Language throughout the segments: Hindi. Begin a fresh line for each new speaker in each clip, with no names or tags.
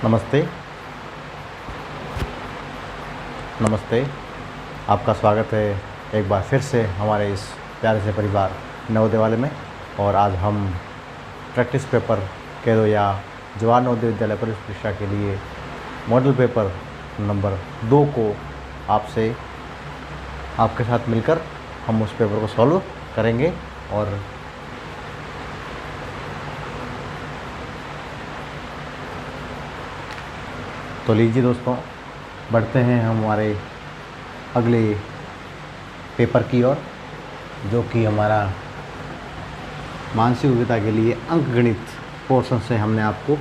नमस्ते। नमस्ते, आपका स्वागत है एक बार फिर से हमारे इस प्यारे से परिवार नवोदय वाले में। और आज हम प्रैक्टिस पेपर कह दो या जवाहर नवोदय विद्यालय प्रवेश परीक्षा के लिए मॉडल पेपर नंबर 2 को आपके साथ मिलकर हम उस पेपर को सॉल्व करेंगे। और तो लीजिए दोस्तों, बढ़ते हैं हमारे अगले पेपर की ओर, जो कि हमारा मानसिक योग्यता के लिए अंकगणित पोर्शन से हमने आपको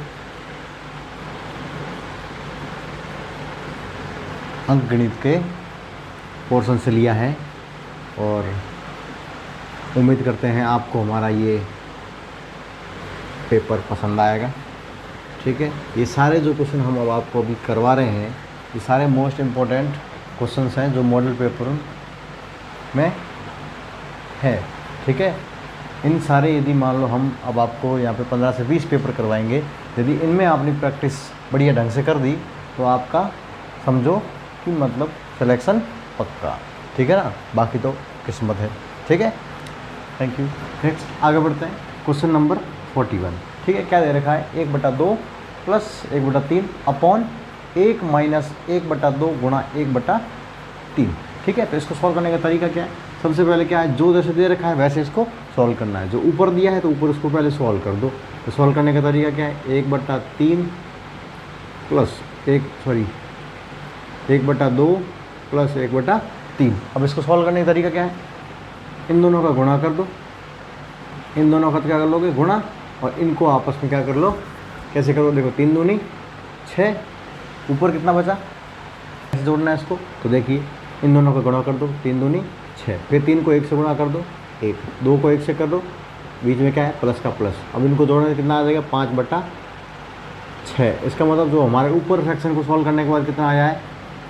अंकगणित के पोर्शन से लिया है। और उम्मीद करते हैं आपको हमारा ये पेपर पसंद आएगा। ठीक है, ये सारे जो क्वेश्चन हम अब आपको अभी करवा रहे हैं, ये सारे मोस्ट इम्पोर्टेंट क्वेश्चंस हैं जो मॉडल पेपर में है। ठीक है, इन सारे यदि मान लो हम अब आपको यहाँ पे 15 से 20 पेपर करवाएंगे, यदि इनमें आपने प्रैक्टिस बढ़िया ढंग से कर दी तो आपका समझो कि मतलब सिलेक्शन पक्का। ठीक है ना, बाकी तो किस्मत है। ठीक है, थैंक यू। नेक्स्ट आगे बढ़ते हैं, क्वेश्चन नंबर 41। ठीक है, क्या दे रखा है, 1/2 प्लस 1/3 अपॉन 1 माइनस 1/2 गुणा 1/3। ठीक है, तो इसको सॉल्व करने का तरीका क्या है, सबसे पहले क्या है, जो जैसे दे रखा है वैसे इसको सॉल्व करना है। जो ऊपर दिया है तो ऊपर उसको पहले सॉल्व कर दो। तो सॉल्व करने का तरीका क्या है, 1/3 प्लस 1/2 प्लस 1/3। अब इसको सॉल्व करने का तरीका क्या है, इन दोनों का गुणा कर दो। इन दोनों का क्या कर लोगे, गुणा, और इनको आपस में क्या कर लो, कैसे करो, देखो 3 दूनी 6, ऊपर कितना बचा, कैसे जोड़ना है इसको, तो देखिए इन दोनों का गुणा कर दो, 3 दूनी 6, फिर 3 को 1 से गुणा कर दो 1, 2 को 1 से कर दो, बीच में क्या है प्लस का प्लस। अब इनको जोड़ने से कितना आ जाएगा, 5/6। इसका मतलब जो हमारे ऊपर फ्रैक्शन को सॉल्व करने के बाद कितना आया है,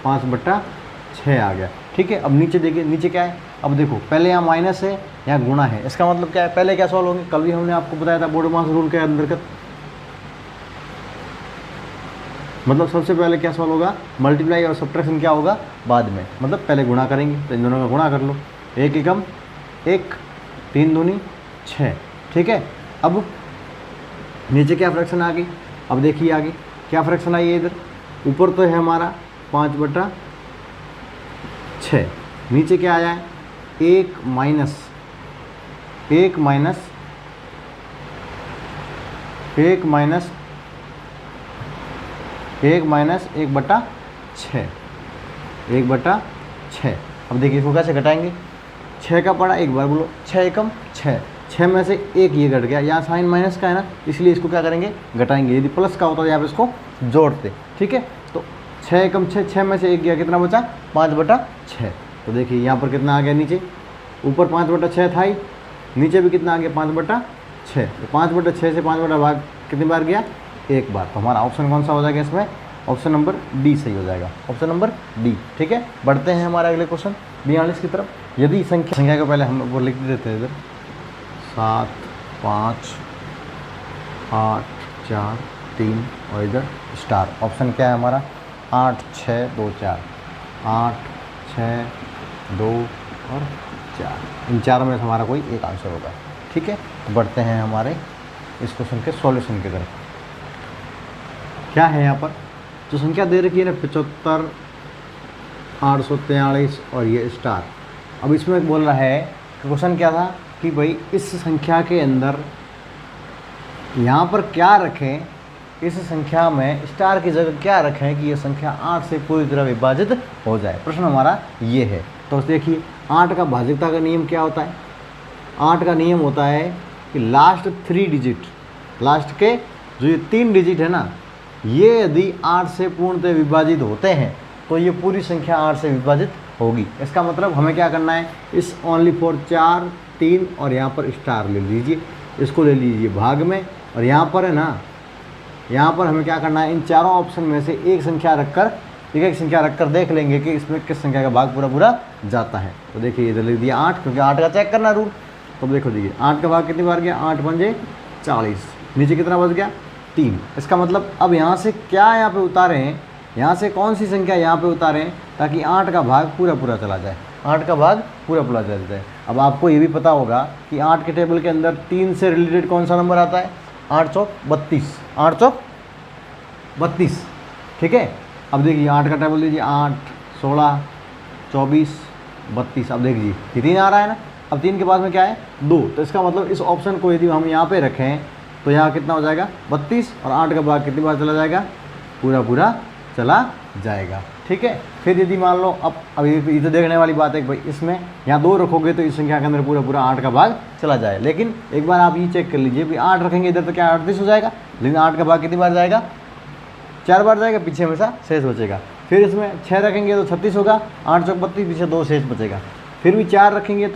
5/6 आ गया। ठीक है, अब नीचे देखिए, नीचे क्या है, अब देखो पहले यहाँ माइनस है, यहाँ गुणा है। इसका मतलब क्या है, पहले क्या सॉल्व होंगे, कल भी हमने आपको बताया था बोडोमास रूल के अंतर्गत, मतलब सबसे पहले क्या सॉल्व होगा, मल्टीप्लाई और सब्ट्रैक्शन क्या होगा बाद में, मतलब पहले गुणा करेंगे। तो इन दोनों का गुणा कर लो, 1 एकम 1, 3 दूनी 6। ठीक है, अब नीचे क्या फ्रैक्शन आ गई, अब देखिए आगे क्या फ्रैक्शन आई है, इधर ऊपर तो है हमारा 5/6, नीचे क्या आया है 1 माइनस 1/6, 1/6। अब देखिए इसको कैसे घटाएंगे, 6 का पड़ा, एक बार बोलो 6 एकम 6, 6 में से 1 ये घट गया, यहाँ साइन माइनस का है ना, इसलिए इसको क्या करेंगे, घटाएंगे। यदि प्लस का होता तो यहाँ पे इसको जोड़ते। ठीक है, तो 6 एकम 6, 6 में से 1 गया, कितना बचा 5/6। तो देखिए यहाँ पर कितना आ गया, नीचे ऊपर 5/6 था ही, नीचे भी कितना आ गया 5/6। तो 5/6 से 5 भाग कितनी बार गया, 1 बार। तो हमारा ऑप्शन कौन सा हो जाएगा इसमें, ऑप्शन नंबर डी सही हो जाएगा, ऑप्शन नंबर डी। ठीक है, बढ़ते हैं हमारे अगले क्वेश्चन 42 की तरफ। यदि संख्या को पहले हम वो लिख देते हैं इधर, 7 5 8 4 3 और इधर स्टार। ऑप्शन क्या है हमारा, 8 6 2 4, 8 6 2 और 4, इन चारों में से हमारा कोई एक आंसर होगा। ठीक है, तो बढ़ते हैं हमारे इस क्वेश्चन के सॉल्यूशन की तरफ। क्या है यहाँ पर, जो संख्या दे रखी है ना 75 843 और ये स्टार। अब इसमें बोल रहा है कि क्वेश्चन क्या था कि भाई इस संख्या के अंदर यहाँ पर क्या रखें, इस संख्या में स्टार की जगह क्या रखें कि ये संख्या 8 से पूरी तरह विभाजित हो जाए। प्रश्न हमारा ये है। तो देखिए 8 का भाज्यता का नियम क्या होता है, 8 का नियम होता है कि लास्ट 3 डिजिट, लास्ट के जो ये 3 डिजिट है ना, ये यदि 8 से पूर्णतः विभाजित होते हैं तो ये पूरी संख्या 8 से विभाजित होगी। इसका मतलब हमें क्या करना है, इस ओनली फॉर 4 3 और यहाँ पर स्टार ले लीजिए, इसको ले लीजिए भाग में, और यहाँ पर है ना, यहाँ पर हमें क्या करना है, इन चारों ऑप्शन में से एक संख्या रखकर देख लेंगे कि इसमें किस संख्या का भाग पूरा जाता है। तो देखिए इधर लिख दिया 8, क्योंकि 8 का चेक करना रूल। तो देखो देखिए 8 का भाग कितनी बार गया, 8 पंजे 40, नीचे कितना बच गया 3। इसका मतलब अब यहाँ से क्या यहाँ पे उतारे हैं, यहाँ से कौन सी संख्या यहाँ पे उतारे हैं ताकि 8 का भाग पूरा पूरा चला जाए, 8 का भाग पूरा पूरा चला जाए। अब आपको ये भी पता होगा कि 8 के टेबल के अंदर 3 से रिलेटेड कौन सा नंबर आता है, 8 चौक 32, 8 चौक 32, ठीक है। अब देखिए 8 का टेबल दीजिए, 8, 16, 24, 32। अब देखिए ये 3 आ रहा है ना, अब 3 के बाद में क्या है 2, तो इसका मतलब इस ऑप्शन को यदि हम यहाँ पे रखें तो यहाँ कितना हो जाएगा 32, और 8 का भाग कितनी बार चला जाएगा, पूरा पूरा चला जाएगा, ठीक है। फिर यदि मान लो अब ये तो देखने वाली बात है कि भाई इसमें यहाँ 2 रखोगे तो इस संख्या के अंदर पूरा पूरा 8 का भाग चला जाए, लेकिन एक बार आप ये चेक कर लीजिए, भाई 8 रखेंगे इधर तो क्या 38 हो जाएगा, लेकिन 8 का भाग कितनी बार जाएगा, 4 बार जाएगा, पीछे हमेशा शेष बचेगा। फिर इसमें 6 रखेंगे तो 36 होगा, 8 चौक 32, पीछे 2 शेष बचेगा। फिर भी 4 रखेंगे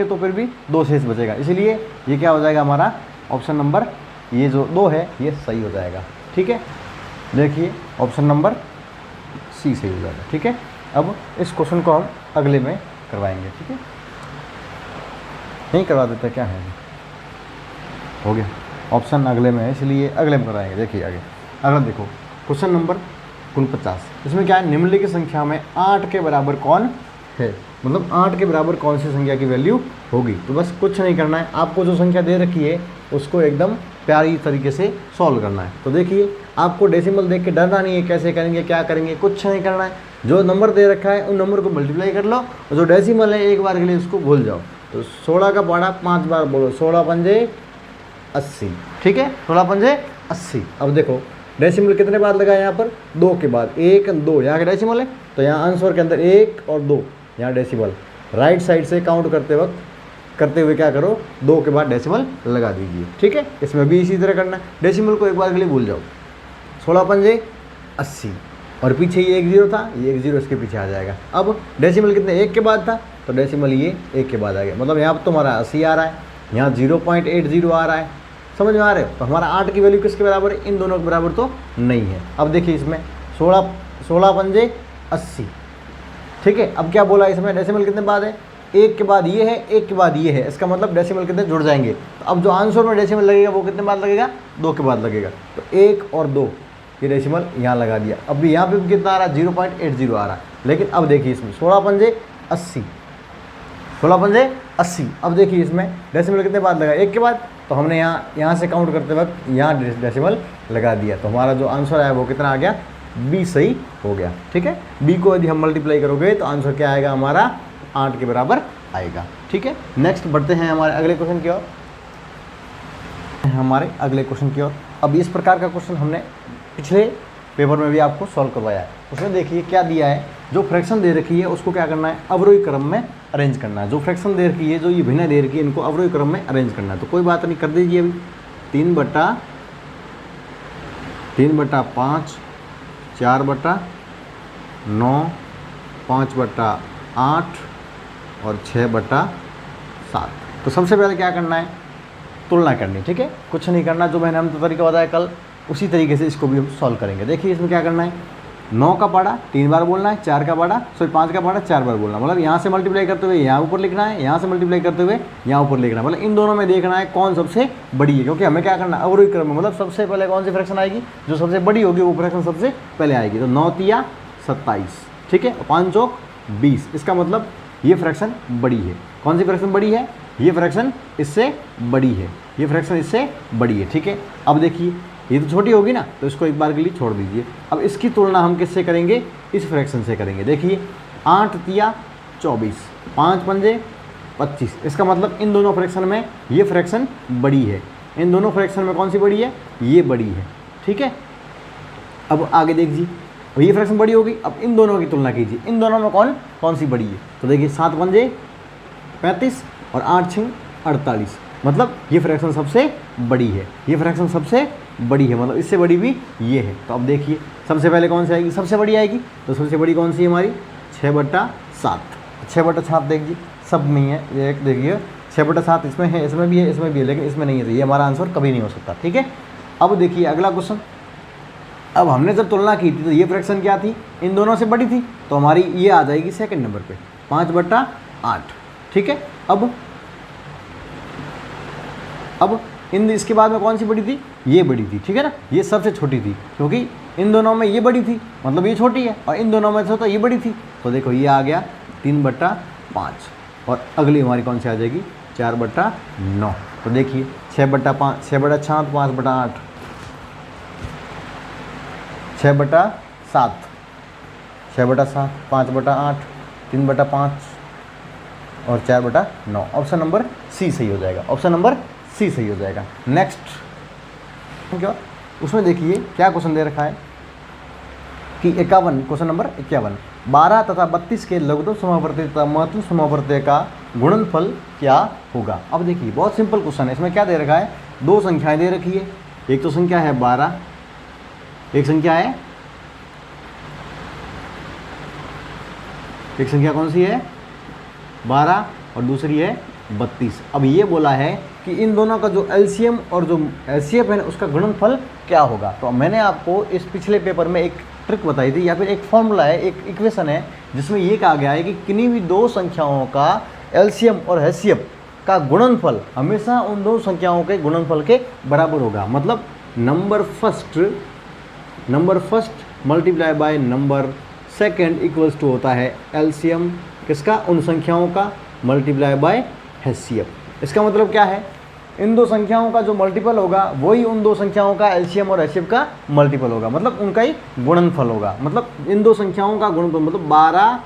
तो फिर भी 2 शेष बचेगा, इसलिए ये क्या हो जाएगा हमारा ऑप्शन नंबर ये जो 2 है ये सही हो जाएगा, ठीक है। देखिए ऑप्शन नंबर सी सही हो जाएगा, ठीक है। अब इस क्वेश्चन को हम अगले में करवाएंगे, ठीक है। नहीं करवा देते क्या है, हो गया ऑप्शन अगले में है, इसलिए अगले में कराएंगे। देखिए आगे अगला देखो क्वेश्चन नंबर 49, इसमें क्या है, निम्नलिखित संख्या में 8 के बराबर कौन है, मतलब 8 के बराबर कौन सी संख्या की वैल्यू होगी। तो बस कुछ नहीं करना है, आपको जो संख्या दे रखी है उसको एकदम प्यारी तरीके से सॉल्व करना है। तो देखिए आपको डेसिमल देख के डरना नहीं है, कैसे करेंगे क्या करेंगे, कुछ नहीं करना है। जो नंबर दे रखा है उन नंबर को मल्टीप्लाई कर लो, और जो डेसिमल है एक बार के लिए उसको भूल जाओ। तो 16 का पाड़ा 5 बार बोलो, 16 पंजे 80, ठीक है, 16 पंजे 80। अब देखो डेसिमल कितने बार लगा है यहाँ पर, 2 के बाद 1 2, यहाँ का डेसिमल है तो यहाँ आंसर के अंदर 1 और 2 यहाँ डेसिमल, राइट साइड से काउंट करते हुए क्या करो, 2 के बाद डेसिमल लगा दीजिए, ठीक है। इसमें भी इसी तरह करना है, डेसिमल को एक बार के लिए भूल जाओ, 16 पंजे 80, और पीछे ये 1 0 था, ये 1 0 इसके पीछे आ जाएगा। अब डेसिमल कितने 1 के बाद था, तो डेसिमल ये 1 के बाद आ गया, मतलब यहाँ पर तुम्हारा 80 आ रहा है, यहाँ 0.80 आ रहा है, समझ में आ रहे हो। तो हमारा 8 की वैल्यू किसके बराबर है, इन दोनों के बराबर तो नहीं है। अब देखिए इसमें 16 पंजे 80, ठीक है। अब क्या बोला इसमें, डेसिमल कितने बाद है, 1 के बाद ये है, 1 के बाद ये है, इसका मतलब डेसिमल कितने जुड़ जाएंगे। तो अब जो आंसर में डेसिमल लगेगा वो कितने बाद लगेगा, 2 के बाद लगेगा। तो 1 और 2 ये डेसिमल यहाँ लगा दिया। अब भी यहाँ पे भी कितना आ रहा है, 0.80 आ रहा है। लेकिन अब देखिए इसमें 16 पंजे 80, 16 पंजे 80। अब देखिए इसमें डेसिमल कितने बाद लगा, 1 के बाद, तो हमने यहाँ से काउंट करते वक्त यहाँ डेसिमल लगा दिया। तो हमारा जो आंसर आया वो कितना आ गया, बी सही हो गया, ठीक है। बी को यदि हम मल्टीप्लाई करोगे तो आंसर क्या आएगा हमारा, 8 के बराबर आएगा, ठीक है। नेक्स्ट बढ़ते हैं हमारे अगले क्वेश्चन की ओर। अब इस प्रकार का क्वेश्चन हमने पिछले पेपर में भी आपको सॉल्व करवाया है। उसमें देखिए क्या दिया है, जो फ्रैक्शन दे रखी है उसको क्या करना है, अवरोही क्रम में अरेंज करना है। जो फ्रैक्शन दे रखी है, जो ये भिन्न दे रखी है, इनको अवरोही क्रम में अरेंज करना है। तो कोई बात नहीं, कर दीजिए अभी 3/5, 4/9, 5/8 और 6/7। तो सबसे पहले क्या करना है, तुलना करनी, ठीक है। कुछ नहीं करना, जो मैंने हम तरीका बताया कल उसी तरीके से इसको भी हम सॉल्व करेंगे। देखिए इसमें क्या करना है, 9 का पाड़ा 3 बार बोलना है, 5 का पाड़ा 4 बार बोलना, मतलब यहाँ से मल्टीप्लाई करते हुए यहाँ ऊपर लिखना है, यहाँ से मल्टीप्लाई करते हुए यहाँ ऊपर लिखना है। मतलब इन दोनों में देखना है कौन सबसे बड़ी है, क्योंकि हमें क्या करना है, अवरोही क्रम में, मतलब सबसे पहले कौन सी फ्रैक्शन आएगी, जो सबसे बड़ी होगी वो फ्रैक्शन सबसे पहले आएगी। तो 9 तिया 27, ठीक है, 5 चौक 20। इसका मतलब ये फ्रैक्शन बड़ी है। कौन सी फ्रैक्शन बड़ी है, ये फ्रैक्शन इससे बड़ी है, ये फ्रैक्शन इससे बड़ी है, ठीक है। अब देखिए ये तो छोटी होगी ना, तो इसको एक बार के लिए छोड़ दीजिए। अब इसकी तुलना हम किससे करेंगे, इस फ्रैक्शन से करेंगे। देखिए 8 तिया 24, 5 पंजे 25। इसका मतलब इन दोनों फ्रैक्शन में ये फ्रैक्शन बड़ी है, इन दोनों फ्रैक्शन में कौन सी बड़ी है, ये बड़ी है, ठीक है। अब आगे देखिए, अब ये फ्रैक्शन बड़ी होगी, अब इन दोनों की तुलना कीजिए, इन दोनों में कौन सी बड़ी है। तो देखिए 7 पंजे 35 और 8 6 48, मतलब ये फ्रैक्शन सबसे बड़ी है, ये फ्रैक्शन सबसे बड़ी है, मतलब इससे बड़ी भी ये है। तो अब देखिए सबसे पहले कौन सी आएगी, सबसे बड़ी आएगी। तो सबसे बड़ी कौन सी है हमारी, 6/7। 6/7 देखिए सब नहीं है, ये एक देखिए 6/7 इसमें है, इसमें भी है, इसमें भी है, लेकिन इसमें नहीं है, तो ये हमारा आंसर कभी नहीं हो सकता, ठीक है। अब देखिए अगला क्वेश्चन, अब हमने जब तुलना की थी तो ये फ्रैक्शन क्या थी, इन दोनों से बड़ी थी, तो हमारी ये आ जाएगी सेकंड नंबर पे 5/8, ठीक है। अब इन इसके बाद में कौन सी बड़ी थी, ये बड़ी थी, ठीक है ना, ये सबसे छोटी थी क्योंकि इन दोनों में ये बड़ी थी, मतलब ये छोटी है, और इन दोनों में से तो ये बड़ी थी। तो देखो ये आ गया 3/5 और अगली हमारी कौन सी आ जाएगी 4/9। तो देखिए 6/5 6/6 5/8 6/7 6/7 5/8 3/5 और 4/9। ऑप्शन नंबर सी सही हो जाएगा, ऑप्शन नंबर सी सही हो जाएगा। नेक्स्ट क्या, उसमें देखिए क्या क्वेश्चन दे रखा है कि 51, क्वेश्चन नंबर 51, 12 तथा 32 के लघुत्तम समावर्ती तथा महत्तम समावर्ती का गुणनफल क्या होगा। अब देखिए बहुत सिंपल क्वेश्चन है, इसमें क्या दे रखा है, दो संख्याएं दे रखी है, एक तो संख्या है 12, एक संख्या है, एक संख्या कौन सी है 12 और दूसरी है 32। अब ये बोला है कि इन दोनों का जो एलसीएम और जो एचसीएफ है उसका गुणनफल क्या होगा। तो मैंने आपको इस पिछले पेपर में एक ट्रिक बताई थी, या फिर एक फॉर्मूला है, एक इक्वेशन है, जिसमें ये कहा गया है कि किन्हीं भी दो संख्याओं का एलसीएम और एचसीएफ का गुणनफल हमेशा उन दो संख्याओं के गुणनफल के बराबर होगा। मतलब number first multiply by number second equals to होता है एलसीएम किसका, उन संख्याओं का, मल्टीप्लाई बाय एचसीएफ। इसका मतलब क्या है, इन दो संख्याओं का जो मल्टीपल होगा वही उन दो संख्याओं का एलसीएम और एचसीएफ का मल्टीपल होगा, मतलब उनका ही गुणनफल होगा। मतलब इन दो संख्याओं का गुणनफल, मतलब 12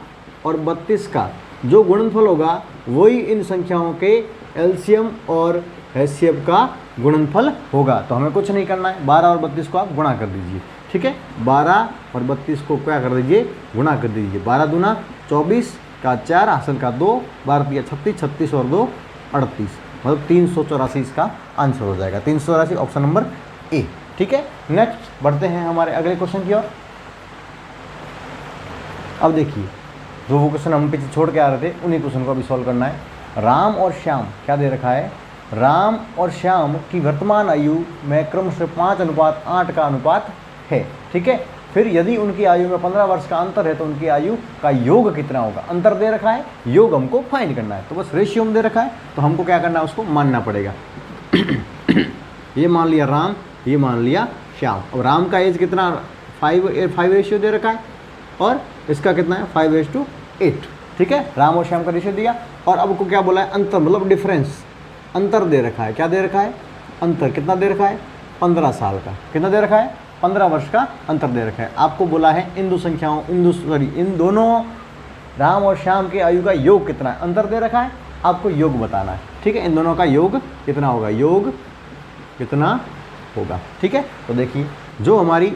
और 32 का जो गुणनफल होगा वही इन संख्याओं के एलसीएम और एचसीएफ का गुणनफल होगा। तो हमें कुछ नहीं करना है, 12 और 32 को आप गुणा कर दीजिए, ठीक है, 12 और 32 को क्या कर दीजिए, गुणा कर दीजिए। 12 दूना 24 का 4 हासिल का 2, 12 दिया 36, 36 और 2 38, मतलब 384 इसका आंसर हो जाएगा। 384 ऑप्शन नंबर ए, ठीक है। नेक्स्ट बढ़ते हैं हमारे अगले क्वेश्चन की ओर। अब देखिए जो वो क्वेश्चन हम पीछे छोड़ के आ रहे थे उन्हीं क्वेश्चन को अभी सॉल्व करना है। राम और श्याम, क्या दे रखा है, राम और श्याम की वर्तमान आयु में क्रमशः 5:8 का अनुपात है, ठीक है। फिर यदि उनकी आयु में 15 वर्ष का अंतर है तो उनकी आयु का योग कितना होगा। अंतर दे रखा है, योग हमको फाइंड करना है, तो बस रेशियो में दे रखा है, तो हमको क्या करना है, उसको मानना पड़ेगा। ये मान लिया राम, ये मान लिया श्याम। अब राम का एज कितना, 5 रेशियो दे रखा है, और इसका कितना है 5:8, ठीक है। राम और श्याम का रेशियो दिया, और अब को क्या बोला है, अंतर मतलब डिफरेंस, अंतर दे रखा है। क्या दे रखा है, अंतर कितना दे रखा है, 15 साल का। कितना दे रखा है, 15 वर्ष का अंतर दे रखा है। आपको बोला है इन दो संख्याओं, इन दोनों राम और श्याम की आयु का योग कितना है, अंतर दे रखा है, आपको योग बताना है, ठीक है। इन दोनों का योग कितना होगा, योग कितना होगा, ठीक है। तो देखिए जो हमारी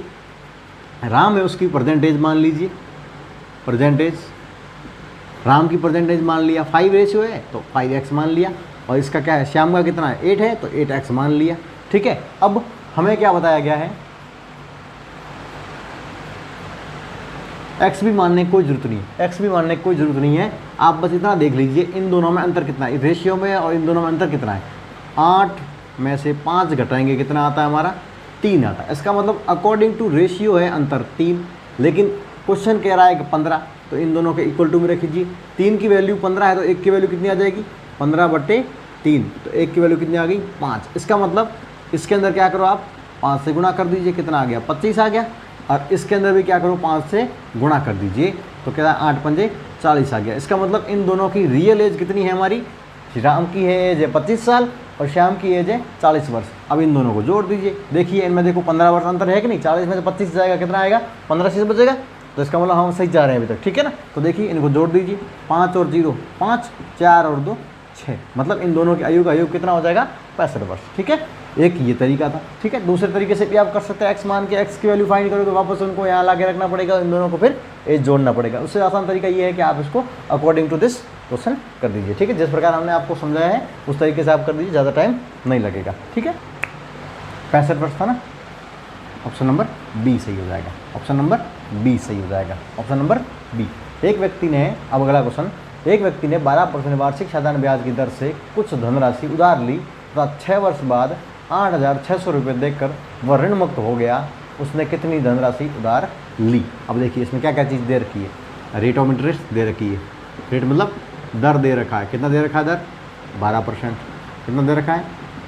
राम है उसकी परसेंटेज मान लीजिए, परसेंटेज राम की परसेंटेज मान लिया, 5 रेशियो है तो 5x मान लिया, और इसका क्या है, श्याम का कितना है 8 है तो 8x मान लिया, ठीक है। अब हमें क्या बताया गया है, x भी मानने की कोई जरूरत नहीं है, x भी मानने की कोई जरूरत नहीं है। आप बस इतना देख लीजिए इन दोनों में अंतर कितना है, रेशियो में और इन दोनों में अंतर कितना है। 8 में से 5 घटाएंगे कितना आता है हमारा, 3 आता है। इसका मतलब अकॉर्डिंग टू रेशियो है अंतर 3, लेकिन क्वेश्चन कह रहा है कि 15, तो इन दोनों के इक्वल टू में रख लीजिए। 3 की वैल्यू 15 है तो 1 की वैल्यू कितनी आ जाएगी, 15/3, तो 1 की वैल्यू कितनी आ गई 5। इसका मतलब इसके अंदर क्या करो आप, 5 से गुणा कर दीजिए, कितना आ गया 25 आ गया, और इसके अंदर भी क्या करो 5 से गुणा कर दीजिए, तो क्या 8 पंजे 40 आ गया। इसका मतलब इन दोनों की रियल एज कितनी है हमारी, राम की है एज है 25 साल और श्याम की एज है 40 वर्ष। अब इन दोनों को जोड़ दीजिए, देखिए इनमें देखो 15 वर्ष अंतर है कि नहीं, 40 में से 25 जाएगा, कितना आएगा 15 से बचेगा, तो इसका मतलब हम सही जा रहे हैं अभी तक, ठीक है ना। तो देखिए इनको जोड़ दीजिए, 5 और 0 5, 4 और 2 6, मतलब इन दोनों की आयु का योग कितना हो जाएगा 65 वर्ष, ठीक है। एक ये तरीका था, ठीक है। दूसरे तरीके से भी आप कर सकते हैं, x मान के x की वैल्यू फाइंड करोगे, वापस उनको यहाँ ला के रखना पड़ेगा, इन दोनों को फिर एज जोड़ना पड़ेगा। उससे आसान तरीका ये है कि आप इसको अकॉर्डिंग टू दिस क्वेश्चन कर दीजिए, ठीक है। जिस प्रकार हमने आपको समझाया है उस तरीके से आप कर दीजिए, ज़्यादा टाइम नहीं लगेगा, ठीक है। 65 वर्ष था ना, ऑप्शन नंबर बी सही हो जाएगा, ऑप्शन नंबर बी सही हो जाएगा, ऑप्शन नंबर बी। एक व्यक्ति ने, अब अगला क्वेश्चन, एक व्यक्ति ने 12% वार्षिक साधारण ब्याज की दर से कुछ धनराशि उधार ली तथा 6 वर्ष बाद 8,600 रुपये देकर वह ऋण मुक्त हो गया, उसने कितनी धनराशि उधार ली। अब देखिए इसमें क्या क्या चीज़ दे रखी है, रेट ऑफ इंटरेस्ट दे रखी है, रेट मतलब दर दे रखा है, कितना दे रखा है दर 12%, कितना दे रखा है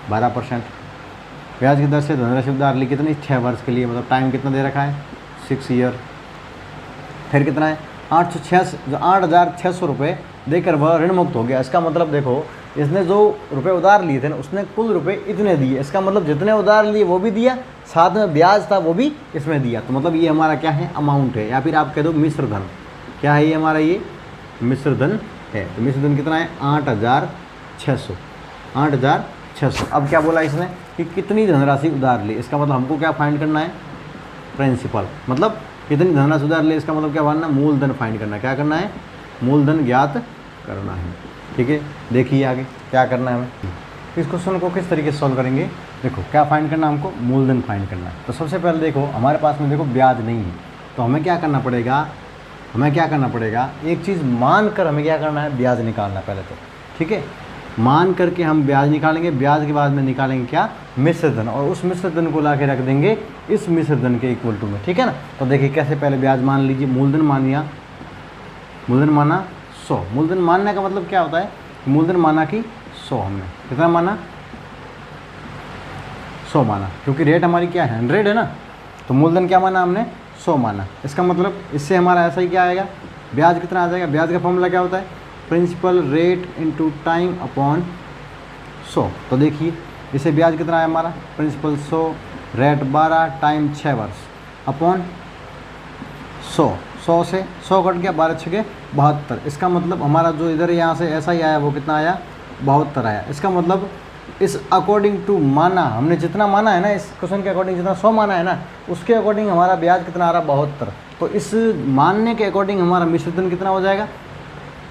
12%, ब्याज की दर से धनराशि उधार ली कितनी, 6 वर्ष के लिए, मतलब टाइम कितना दे रखा है, 6 ईयर। फिर कितना है, 8,600 रुपये देकर वह ऋण मुक्त हो गया। इसका मतलब देखो, इसने जो रुपए उधार लिए थे ना, उसने कुल रुपए इतने दिए। इसका मतलब जितने उधार लिए वो भी दिया, साथ में ब्याज था वो भी इसमें दिया। तो मतलब ये हमारा क्या है, अमाउंट है, या फिर आप कह दो मिश्र धन। क्या है ये हमारा, ये मिश्र धन है। तो मिश्र धन कितना है, 8,600, 8,600। अब क्या बोला इसने कि कितनी धनराशि उधार ली। इसका मतलब हमको क्या फाइंड करना है, प्रिंसिपल। मतलब कितनी धनराशि उधार ली, इसका मतलब क्या बनना, मूलधन फाइंड करना है। क्या करना है, मूलधन ज्ञात करना है। ठीक है, देखिए आगे क्या करना है हमें। इस क्वेश्चन को किस तरीके से सॉल्व करेंगे, देखो क्या फाइंड करना है हमको, मूलधन फाइंड करना है। तो सबसे पहले देखो हमारे पास में देखो ब्याज नहीं है, तो हमें क्या करना पड़ेगा, एक चीज़ मान कर हमें क्या करना है, ब्याज निकालना पहले तो। ठीक है, मान करके हम ब्याज निकालेंगे, ब्याज के बाद में निकालेंगे क्या, मिश्र धन, और उस मिश्र धन को ला के रख देंगे इस मिश्र धन के इक्वल टू में। ठीक है ना। तो देखिए कैसे, पहले ब्याज मान लीजिए, मूलधन मान लिया, मूलधन माना 100। मूलधन मानने का मतलब क्या होता है, मूलधन माना कि 100, हमने कितना माना, 100 माना, क्योंकि रेट हमारी क्या है, 100 है ना। तो मूलधन क्या माना हमने, 100 माना। इसका मतलब इससे हमारा ऐसा ही क्या आएगा, ब्याज कितना आ जाएगा। ब्याज का फॉर्मूला क्या होता है, principal rate into time upon 100। तो देखिए इसे ब्याज कितना आया हमारा, प्रिंसिपल 100, रेट 12, टाइम 6 वर्ष, अपॉन 100। 100 से 100 कट गया, 12 छके 72। इसका मतलब हमारा जो इधर यहाँ से ऐसा ही आया वो कितना आया, 72 आया। इसका मतलब इस अकॉर्डिंग टू माना, हमने जितना माना है ना, इस क्वेश्चन के अकॉर्डिंग जितना 100 माना है ना, उसके अकॉर्डिंग हमारा ब्याज कितना आ रहा, 72। तो इस मानने के अकॉर्डिंग हमारा मिश्र धन कितना हो जाएगा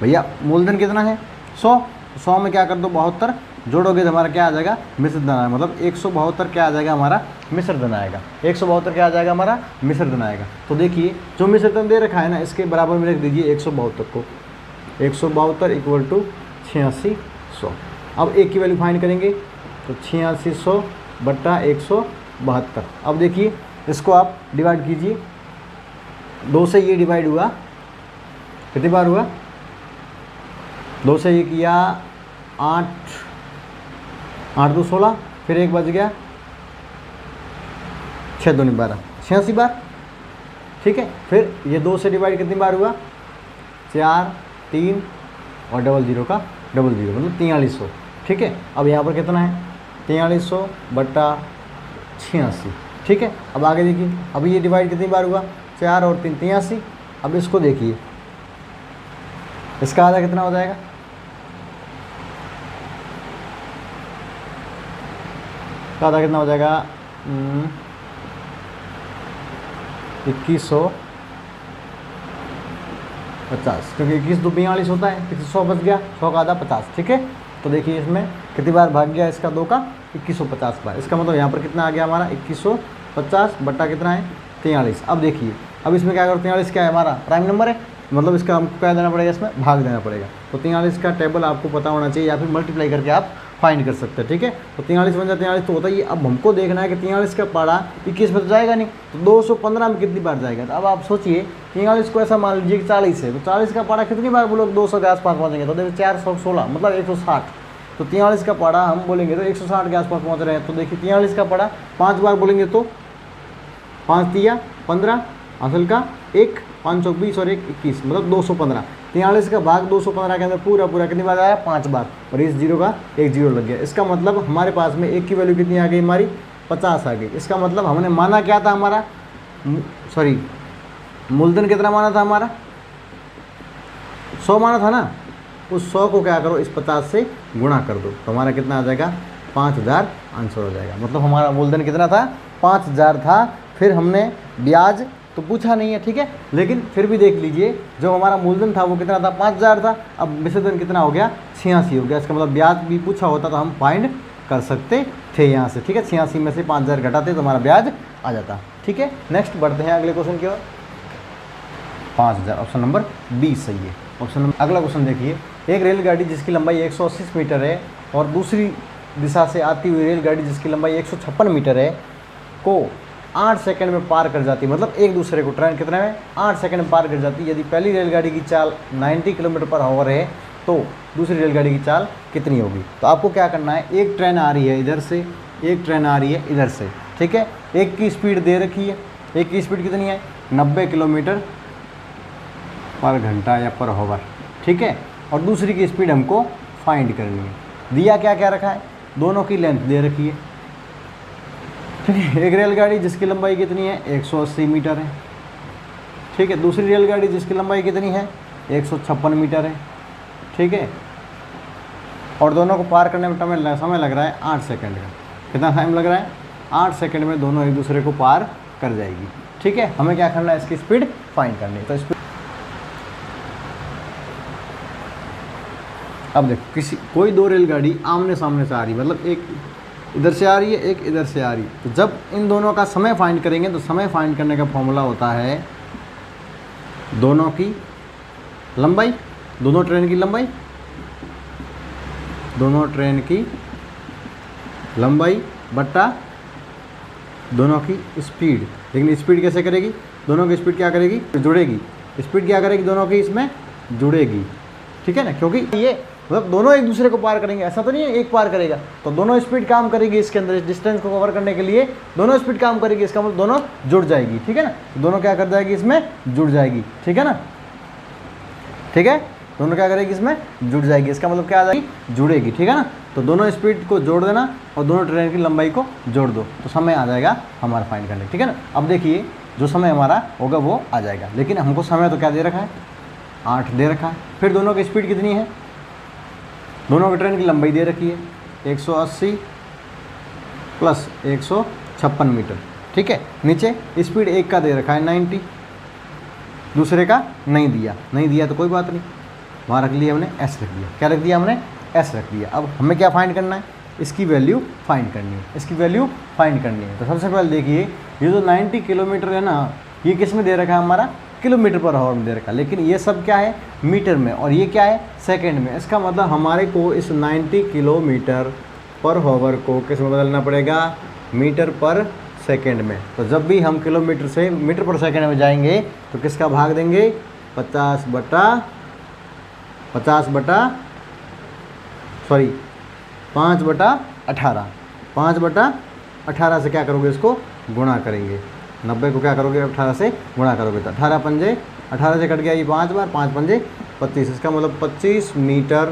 भैया, मूलधन कितना है 100, 100 में क्या कर दो 72, जोड़ोगे तो हमारा क्या आ जाएगा, मिश्र धन आएगा। मतलब 172 क्या आ जाएगा हमारा, मिश्र धन आएगा। 172 क्या आ जाएगा हमारा, मिश्र धन आएगा। तो देखिए जो मिश्र धन दे रखा है ना, इसके बराबर में रख दीजिए 172 को, 172 इक्वल टू 8600। अब एक की वैल्यू फाइंड करेंगे तो 8600 बट्टा 172। अब देखिए इसको आप डिवाइड कीजिए, 2 से ये डिवाइड हुआ, कितनी बार हुआ, 2 से ये किया 8, 8 2 16, फिर एक बच गया 6 2 12, 86 बार। ठीक है, फिर ये 2 से डिवाइड कितनी बार हुआ, 4 3 और डबल जीरो का डबल जीरो, मतलब 4300। ठीक है, अब यहाँ पर कितना है, 4300 बट्टा 86। ठीक है, अब आगे देखिए, अब ये डिवाइड कितनी बार हुआ, 4 और 3 83। अब इसको देखिए, इसका आधा कितना हो जाएगा, इसका आधा कितना हो जाएगा, 2150, क्योंकि 21 2 42 होता है, 100 बच गया, 100 का आधा 50। ठीक है, तो देखिए इसमें कितनी बार भाग गया इसका 2 का, 2150 बार। इसका मतलब यहाँ पर कितना आ गया हमारा, 2150 बट्टा कितना है 43। अब देखिए, अब इसमें क्या करो, 43 क्या है हमारा, प्राइम नंबर है, मतलब इसका हमको क्या देना पड़ेगा, इसमें भाग देना पड़ेगा। तो 43 का टेबल आपको पता होना चाहिए, या फिर मल्टीप्लाई करके आप फाइंड कर सकते हैं। ठीक है, तो 43 बन जाए 43 तो होता ही। अब हमको देखना है कि 43 का पारा 21 में तो जाएगा नहीं, तो 215 में कितनी बार जाएगा। तो अब आप सोचिए 43 को ऐसा मान लीजिए कि 40 है, तो 40 का पारा कितनी बार बोलोगे, 200 के आसपास पहुँचेंगे, तो देखिए 416 मतलब 160। तो 43 का पारा हम बोलेंगे तो 160 के आसपास पहुँच रहे हैं। तो देखिए 43 का पारा 5 बार बोलेंगे तो 5 दिया 15, असल का 1, 5 चौक 20 और 1 21, मतलब 215। 43 का भाग 215 के अंदर पूरा कितनी बार आया, 5 बार, और इस जीरो का एक जीरो लग गया। इसका मतलब हमारे पास में 1 की वैल्यू कितनी आ गई हमारी, 50 आ गई। इसका मतलब हमने माना क्या था हमारा, सॉरी मूलधन कितना माना था हमारा, 100 माना था ना। उस 100 को क्या करो, इस 50 से गुणा कर दो, तो हमारा कितना आ जाएगा, 5000 आंसर हो जाएगा। मतलब हमारा मूलधन कितना था, 5000 था। फिर हमने ब्याज तो पूछा नहीं है, ठीक है, लेकिन फिर भी देख लीजिए जो हमारा मूलधन था वो कितना था, 5000 था। अब मिश्र धन कितना हो गया, 86 हो गया। इसका मतलब ब्याज भी पूछा होता तो हम फाइंड कर सकते थे यहाँ से। ठीक है, 86 में से 5000 घटाते तो हमारा ब्याज आ जाता। ठीक है, नेक्स्ट बढ़ते हैं अगले क्वेश्चन की ओर। 5000 ऑप्शन नंबर 20 सही है। ऑप्शन नंबर अगला क्वेश्चन देखिए, एक रेलगाड़ी जिसकी लंबाई 180 मीटर है और दूसरी दिशा से आती हुई रेलगाड़ी जिसकी लंबाई 156 मीटर है को 8 सेकंड में पार कर जाती है। मतलब एक दूसरे को ट्रेन कितने में, 8 सेकंड में पार कर जाती है। यदि पहली रेलगाड़ी की चाल 90 किलोमीटर पर आवर है तो दूसरी रेलगाड़ी की चाल कितनी होगी। तो आपको क्या करना है, एक ट्रेन आ रही है इधर से एक ट्रेन आ रही है इधर से, ठीक है। एक की स्पीड दे रखी है, एक की स्पीड कितनी है 90 किलोमीटर पर घंटा या पर आवर, ठीक है। और दूसरी की स्पीड हमको फाइंड करनी है। दिया क्या क्या रखा है, दोनों की लेंथ दे रखी है, ठीक है। एक रेलगाड़ी जिसकी लंबाई कितनी है 180 मीटर है, ठीक है। दूसरी रेलगाड़ी जिसकी लंबाई कितनी है 156 मीटर है, ठीक है। और दोनों को पार करने में समय लग रहा है 8 सेकंड का। कितना टाइम लग रहा है 8 सेकंड में दोनों एक दूसरे को पार कर जाएगी, ठीक है। हमें क्या करना है, इसकी स्पीड फाइंड करनी है। तो स्पीड अब देखो, कोई दो रेलगाड़ी आमने सामने से आ रही है, मतलब एक इधर से आ रही है, एक इधर से आ रही है। तो जब इन दोनों का समय फाइंड करेंगे तो समय फाइंड करने का फॉर्मूला होता है दोनों की लंबाई, दोनों ट्रेन की लंबाई, दोनों ट्रेन की लंबाई बट्टा दोनों की स्पीड। लेकिन स्पीड कैसे करेगी, दोनों की स्पीड क्या करेगी, जुड़ेगी। स्पीड क्या करेगी, दोनों की इसमें जुड़ेगी, ठीक है ना। क्योंकि ये मतलब दोनों एक दूसरे को पार करेंगे, ऐसा तो नहीं है एक पार करेगा। तो दोनों स्पीड काम करेगी इसके अंदर, इस डिस्टेंस को कवर करने के लिए दोनों स्पीड काम करेगी। इसका मतलब दोनों जुड़ जाएगी, ठीक है ना। दोनों क्या कर जाएगी, इसमें जुड़ जाएगी, ठीक है ना, ठीक है। दोनों क्या करेगी, इसमें जुड़ जाएगी। इसका मतलब क्या आ जाएगी, जुड़ेगी, ठीक है ना। तो दोनों स्पीड को जोड़ देना और दोनों ट्रेन की लंबाई को जोड़ दो, तो समय आ जाएगा हमारा फाइंड करने, ठीक है ना। अब देखिए जो समय हमारा होगा वो आ जाएगा, लेकिन हमको समय तो क्या दे रखा है 8 दे रखा है। फिर दोनों की स्पीड कितनी है, दोनों की ट्रेन की लंबाई दे रखी है 180 प्लस 156 मीटर, ठीक है। नीचे स्पीड एक का दे रखा है 90, दूसरे का नहीं दिया तो कोई बात नहीं, वहाँ रख लिया हमने एस रख दिया। क्या रख दिया हमने, एस रख दिया। अब हमें क्या फाइंड करना है, इसकी वैल्यू फाइंड करनी है, इसकी वैल्यू फाइंड करनी है। तो सबसे पहले देखिए ये जो 90 किलोमीटर है ना, ये किस में दे रखा है हमारा, किलोमीटर पर आवर में दे रखा है। लेकिन ये सब क्या है मीटर में, और ये क्या है सेकंड में। इसका मतलब हमारे को इस 90 किलोमीटर पर आवर को किस में बदलना पड़ेगा, मीटर पर सेकंड में। तो जब भी हम किलोमीटर से मीटर पर सेकंड में जाएंगे तो किसका भाग देंगे, 5 बटा 18। 5/18 से क्या करोगे, इसको गुणा करेंगे। 90 को क्या करोगे 18 से गुणा करोगे तो 18 पंजे 18 से कट गया ये 5 बार, 5 पंजे 25। इसका मतलब 25 मीटर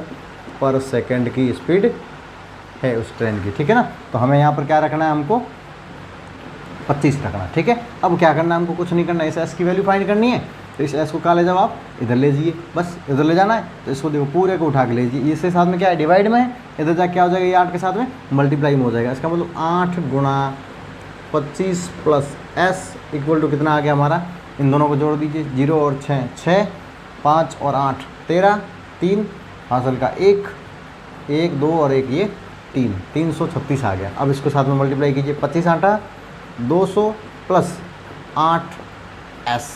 पर सेकंड की स्पीड है उस ट्रेन की, ठीक है ना। तो हमें यहाँ पर क्या रखना है, हमको 25 रखना, ठीक है। अब क्या करना है, हमको कुछ नहीं करना है, इस एस की वैल्यू फाइंड करनी है। तो इस एस को कहाँ ले जाओ, आप इधर ले जाइए, बस इधर ले जाना है। तो इसको देखो पूरे को उठा के ले जाइए, इसके साथ में क्या है डिवाइड में है, इधर जाके क्या हो जाएगा, ये 8 के साथ में मल्टीप्लाई में हो जाएगा। इसका मतलब 8 गुणा 25 प्लस एस इक्वल टू कितना आ गया हमारा, इन दोनों को जोड़ दीजिए, 0 और 6 6, 5 और 8 13, 3 हासिल का 1 1 2 और 1 ये 3 336 आ गया। अब इसको साथ में मल्टीप्लाई कीजिए, 25 8 200 प्लस 8 एस,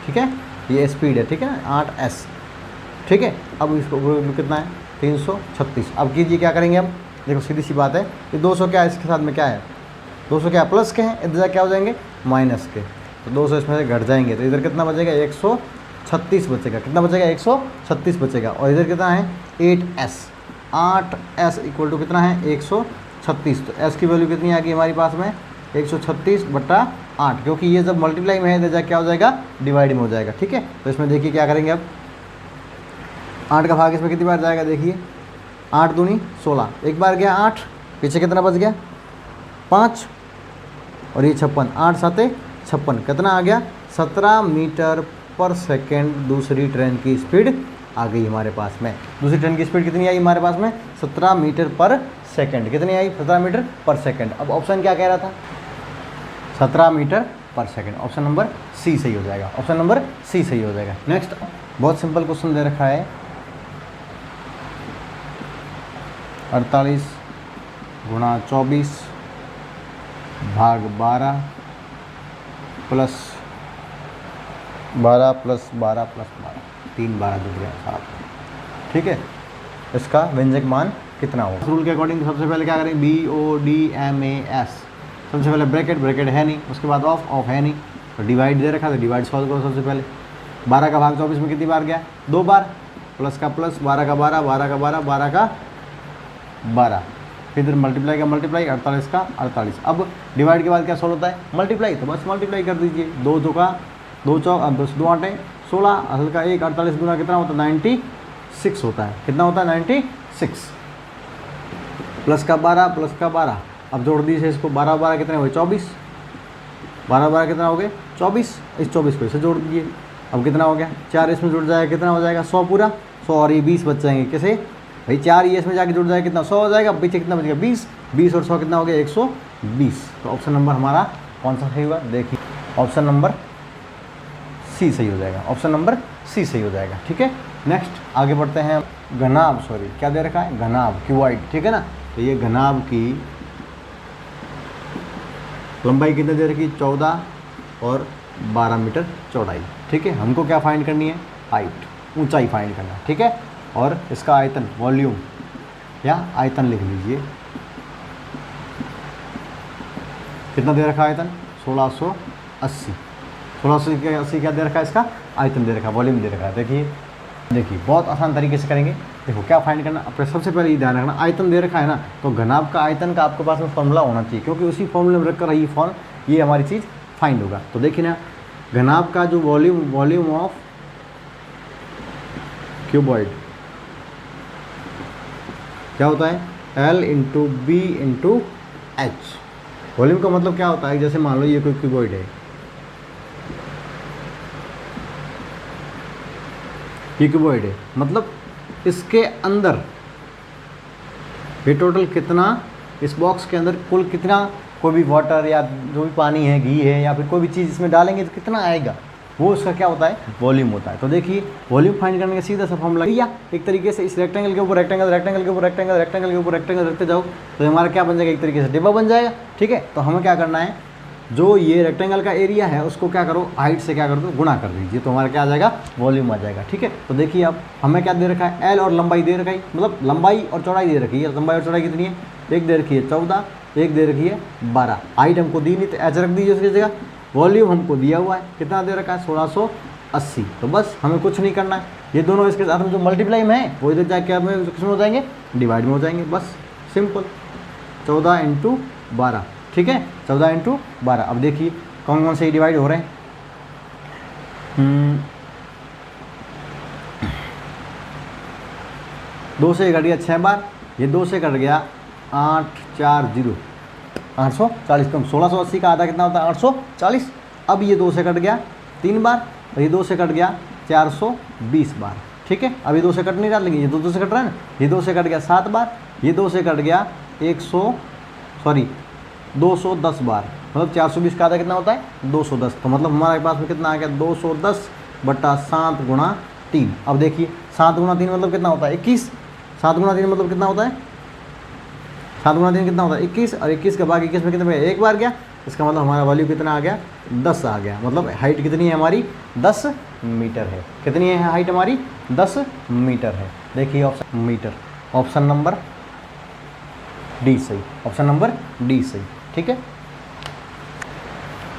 ठीक है, ये स्पीड है, ठीक है ना, 8 एस, ठीक है। अब इसको कितना है 336। अब कीजिए क्या करेंगे हम, देखो सीधी सी बात है, ये 200 क्या है, इसके साथ में क्या है 200 क्या प्लस के हैं, इधर क्या हो जाएंगे माइनस के। तो 200 इसमें से घट जाएंगे तो इधर कितना बचेगा 136 बचेगा। कितना बचेगा 136 बचेगा। और इधर कितना है 8s इक्वल टू कितना है 136। तो s की वैल्यू कितनी आ गई हमारे पास में 136/8, क्योंकि ये जब मल्टीप्लाई में है इधर क्या हो जाएगा डिवाइड में हो जाएगा, ठीक है। तो इसमें देखिए क्या करेंगे, अब 8 का भाग इसमें कितनी बार जाएगा, देखिए 8 दूनी 16, एक बार गया 8, पीछे कितना बच गया 5 और ये 56, 8 7 56, कितना आ गया 17 मीटर पर सेकेंड दूसरी ट्रेन की स्पीड आ गई हमारे पास में। दूसरी ट्रेन की स्पीड कितनी आई हमारे पास में 17 मीटर पर सेकेंड। कितनी आई 17 मीटर पर सेकेंड। अब ऑप्शन क्या कह रहा था 17 मीटर पर सेकेंड। ऑप्शन नंबर सी सही हो जाएगा, ऑप्शन नंबर सी सही हो जाएगा। नेक्स्ट बहुत सिंपल क्वेश्चन दे रखा है 48 गुणा 24 भाग 12 प्लस 12 प्लस 12 प्लस 12, 3 12 जुड़ गया 7, ठीक है। इसका व्यंजक मान कितना होगा। रूल के अकॉर्डिंग सबसे पहले क्या करें BODMAS, सबसे पहले ब्रैकेट, ब्रैकेट है नहीं, उसके बाद ऑफ, ऑफ है नहीं, तो डिवाइड दे रखा, तो डिवाइड सॉल्व करो सबसे पहले। 12 का भाग 24 में कितनी बार गया 2 बार, प्लस का प्लस, 12 का 12, 12 का 12, 12 का 12, फिर इधर मल्टीप्लाई का मल्टीप्लाई, 48 का 48। अब डिवाइड के बाद क्या सोल्व होता है, मल्टीप्लाई, तो बस मल्टीप्लाई कर दीजिए। 2 2 का 2 चौ 10 2 8 16, असल का 1, 48 गुना कितना होता है 96 होता है। कितना होता है 96, प्लस का 12 प्लस का 12, अब जोड़ दीजिए इसको, 12 12 कितने हुए 24, 12 12 कितना हो गए 24, इस 24 को इसे जोड़ दीजिए। अब कितना हो गया 4 इसमें जुड़ जाएगा, कितना हो जाएगा 100 पूरा 100, और ये 20 बच जाएंगे। कैसे भाई 4 ये इसमें जाके जुड़ जाएगा, कितना 100 हो जाएगा। पीछे कितना बचेगा 20, 20 और 100 कितना हो गया 120। तो ऑप्शन नंबर हमारा कौन सा सही हुआ, देखिए ऑप्शन नंबर सी सही हो जाएगा, ऑप्शन नंबर सी सही हो जाएगा। ठीक है, नेक्स्ट आगे बढ़ते हैं। घनाभ, सॉरी क्या दे रखा है, घनाभ क्यूबॉइड, ठीक है ना। तो ये घनाभ की लंबाई कितने दे रखी, 14 और 12 मीटर चौड़ाई। ठीक है, हमको क्या फाइंड करनी है, हाइट, ऊंचाई फाइंड करना है। ठीक है, और इसका आयतन, वॉल्यूम या आयतन लिख लीजिए। कितना दे रखा आयतन 1680, 1680 क्या दे रखा है, इसका आयतन दे रखा, वॉल्यूम दे रखा है। देखिए बहुत आसान तरीके से करेंगे। देखो क्या फाइंड करना, अपने सबसे पहले ये ध्यान रखना, आयतन दे रखा है ना, तो घनाभ का आयतन का आपके पास में फॉर्मूला होना चाहिए, क्योंकि उसी फॉर्मूले में रखकर ये हमारी चीज़ फाइंड होगा। तो देखिए ना, घनाभ का जो वॉल्यूम ऑफ क्यूबॉइड क्या होता है, L into B into H. Volume का मतलब क्या होता है, जैसे मान लो ये कोई क्यूबॉइड है, ये क्यूबॉइड है, मतलब इसके अंदर ये टोटल कितना, इस बॉक्स के अंदर कुल कितना, कोई भी वाटर या जो भी पानी है, घी है, या फिर कोई भी चीज़ इसमें डालेंगे तो कितना आएगा, वो उसका क्या होता है, वॉल्यूम होता है। तो देखिए वॉल्यूम फाइंड करने का सीधा सा फॉर्मूला, या एक तरीके से इस रेक्टेंगल के ऊपर रेक्टेंगल, रेक्टेंगल के ऊपर रेक्टेंगल, रेक्टेंगल के ऊपर रेक्टेंगल रखते जाओ, तो हमारा क्या बन जाएगा, एक तरीके से डिब्बा बन जाएगा। ठीक है, तो हमें क्या करना है, जो ये रेक्टेंगल का एरिया है उसको क्या करो, हाइट से क्या कर दो, गुणा कर दीजिए, तो हमारा क्या आ जाएगा, वॉल्यूम आ जाएगा। ठीक है, तो देखिए अब हमें क्या दे रखा है, एल और लंबाई दे रखा है, मतलब लंबाई और चौड़ाई दे रखी है। लंबाई और चौड़ाई कितनी है, एक दे रखी है 14, एक दे रखी है 12। हाइट हमको दी नहीं, तो एच रख दीजिए उसकी जगह। वॉल्यूम हमको दिया हुआ है, कितना दे रखा है 1680। तो बस हमें कुछ नहीं करना है, ये दोनों इसके साथ में जो मल्टीप्लाई में है वो इधर जाके हमें किसमें हो जाएंगे, डिवाइड में हो जाएंगे। बस सिंपल, 14 इंटू 12। ठीक है, 14 इंटू 12। अब देखिए कौन कौन से डिवाइड हो रहे हैं, 2 से कट गया 6 बार, ये 2 से कट गया 840, 840 कम, 1680 का आधा कितना होता है 840। अब ये 2 से कट गया 3 बार, और ये 2 से कट गया 420 बार। ठीक है, अब ये 2 से कट नहीं रहा, लेकिन ये 2 से कट रहा है ना, ये 2 से कट गया 7 बार, ये 2 से कट गया 210 बार, मतलब 420 का आधा कितना होता है 210। तो मतलब हमारे पास में कितना आ गया 210 बटा 7 गुणा 3। अब देखिए 7 गुणा 3 मतलब कितना होता है 21, 7 गुणा 3 मतलब कितना होता है, 7 गुणा 3 कितना होता है 21, और 21 का भाग 21 में कितने, एक बार गया, इसका मतलब हमारा वैल्यू कितना आ गया 10 आ गया। मतलब हाइट कितनी है हमारी 10 मीटर है। कितनी है हाइट हमारी 10 मीटर है। देखिए option meter, option number D सही, ऑप्शन नंबर डी सही। ठीक है,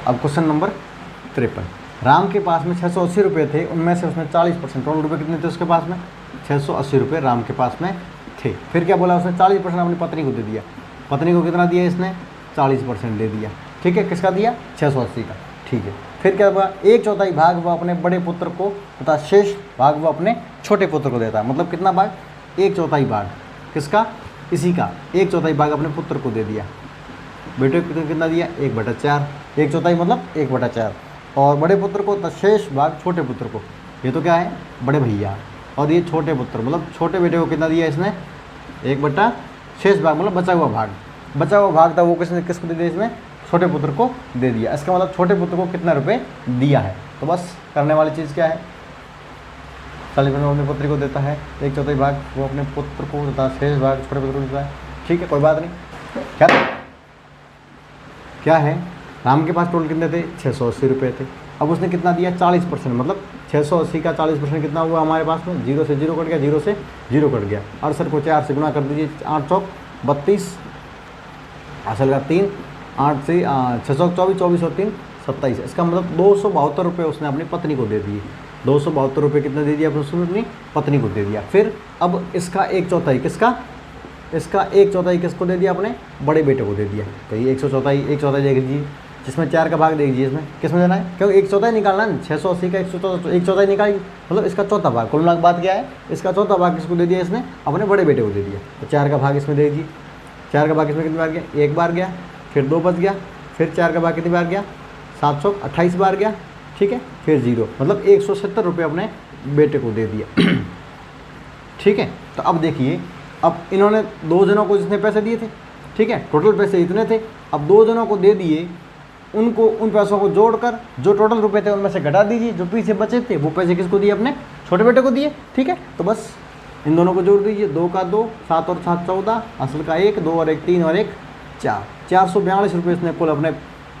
अब क्वेश्चन नंबर 53। राम के पास में 680 रुपये थे, उनमें से उसने 40%, टोटल रुपये कितने थे उसके पास में 680 रुपये राम के पास में थे। फिर क्या बोला उसने 40% अपनी पत्नी को दे दिया। पत्नी को कितना दिया इसने 40% दे दिया। ठीक है, किसका दिया 680 का। ठीक है, फिर क्या हुआ 1/4 भाग वह अपने बड़े पुत्र को तथा शेष भाग वह अपने छोटे पुत्र को देता है। मतलब कितना भाग 1/4 भाग किसका, इसी का 1/4 भाग अपने पुत्र को दे दिया। बेटे को कितना दिया 1/4, 1/4 मतलब 1/4, और बड़े पुत्र को तथा शेष भाग छोटे पुत्र को। ये तो क्या है बड़े भैया, और ये छोटे पुत्र मतलब छोटे बेटे को कितना दिया इसने 1/, शेष भाग मतलब बचा हुआ भाग, बचा हुआ भाग था वो किसको दे दिया इसमें छोटे पुत्र को दे दिया। इसका मतलब छोटे पुत्र को कितना रुपए दिया है। तो बस करने वाली चीज़ क्या है, 40% अपने पुत्र को देता है, 1/4 भाग वो अपने पुत्र को देता है, शेष भाग छोटे पुत्र को देता है। ठीक है, कोई बात नहीं। क्या है राम के पास टोटल कितने थे 680 रुपये थे। अब उसने कितना दिया 40%, मतलब 680 का 40% कितना हुआ हमारे पास में, 0 से 0 कट गया, 0 से 0 कट गया। 68 को 4 से गुना कर दीजिए, 8 चौक 32, असल का 3, 8 से 624, 24 और 3 27। इसका मतलब 272 रुपये उसने अपनी पत्नी को दे दिए। 272 रुपये कितना दे दिया उसने अपनी पत्नी को दे दिया। फिर अब इसका 1/4 किसका इसका 1/4 किसको दे दिया अपने बड़े बेटे को दे दिया। तो ये 1/4 देख लीजिए, जिसमें 4 का भाग दे दीजिए, इसमें किस में देना है, क्योंकि 1/4 निकालना है। 680 का 1/4 निकालिए, मतलब इसका चौथा भाग। कुल मिला के बात क्या है, इसका चौथा भाग किसको दे दिया इसने, अपने बड़े बेटे को दे दिया। तो 4 का भाग इसमें दे दीजिए। 4 का भाग इसमें कितनी बार गया, 1 बार गया, फिर 2 बच गया, फिर 4 का भाग कितनी बार गया, 728 बार गया, ठीक है, फिर 0, मतलब 170 रुपये अपने बेटे को दे दिया। ठीक है, तो अब देखिए, अब इन्होंने 2 जनों को जितने पैसे दिए थे, ठीक है, टोटल पैसे इतने थे, अब 2 जनों को दे दिए, उनको उन पैसों को जोड़कर जो टोटल रुपए थे उनमें से घटा दीजिए, जो पीछे बचे थे वो पैसे किसको दिए, अपने छोटे बेटे को दिए। ठीक है, तो बस इन दोनों को जोड़ दीजिए, 2 का 2, 7 और 7 14, असल का 1, 2 और 1 3 और 1 4, 442 रुपये इसने कुल अपने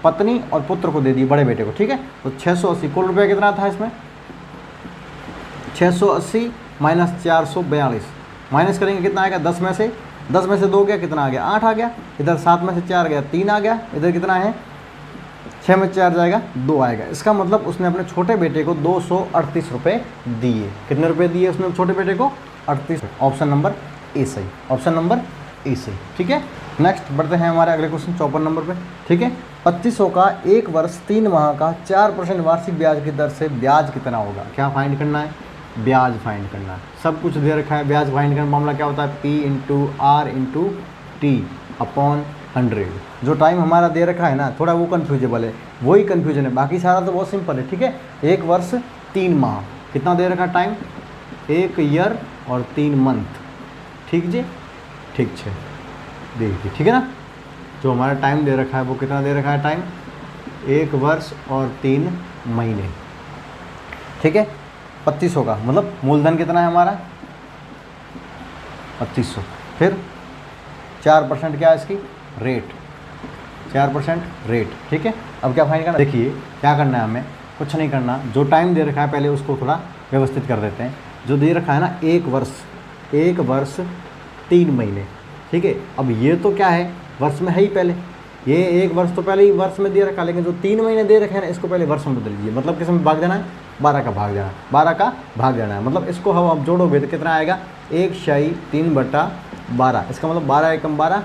पत्नी और पुत्र को दे दिए, बड़े बेटे को। ठीक है, तो 680 कुल रुपया कितना था इसमें, 680 माइनस 442, माइनस करेंगे कितना आएगा, 10 में से 2 गया, कितना आ गया, 8 आ गया, इधर 7 में से 4 गया, 3 आ गया, इधर कितना है, 6 में 4 जाएगा, 2 आएगा। इसका मतलब उसने अपने छोटे बेटे को 238 रुपये दिए। कितने रुपए दिए उसने छोटे बेटे को, 38। ऑप्शन नंबर ए सही, ऑप्शन नंबर ए सही। ठीक है, नेक्स्ट बढ़ते हैं हमारे अगले क्वेश्चन 54 नंबर पे। ठीक है, 2500 का 1 वर्ष 3 माह का 4% वार्षिक ब्याज की दर से ब्याज कितना होगा। क्या फाइंड करना है, ब्याज फाइंड करना है। सब कुछ दे रखा है, ब्याज फाइंड करना मामला क्या होता है, P into R into T upon 100। जो टाइम हमारा दे रखा है ना, थोड़ा वो कन्फ्यूजेबल है, वही कन्फ्यूजन है, बाकी सारा तो बहुत सिंपल है। ठीक है, 1 वर्ष 3 माह, कितना दे रखा टाइम, 1 ईयर और 3 मंथ। ठीक जी, ठीक है, देखिए, ठीक है ना, जो हमारा टाइम दे रखा है वो कितना दे रखा है टाइम, 1 वर्ष और 3 महीने। ठीक है, 2500 का मतलब मूलधन कितना है हमारा, 2500, फिर 4% क्या है इसकी रेट, 4% रेट। ठीक है, अब क्या फाइंड करना, देखिए क्या करना है हमें, कुछ नहीं करना, जो टाइम दे रखा है पहले उसको थोड़ा व्यवस्थित कर देते हैं। जो दे रखा है ना 1 वर्ष 3 महीने। ठीक है, अब ये तो क्या है, वर्ष में है ही पहले, ये 1 वर्ष तो पहले ही वर्ष में दे रखा है, लेकिन जो 3 महीने दे रखे हैं ना इसको पहले वर्ष में बदल लीजिए। मतलब किस में भाग देना है, 12 का भाग देना है, 12 का भाग देना है। मतलब इसको हम आप जोड़ोगे तो कितना आएगा, 1/3/12। इसका मतलब 12 एकम 12,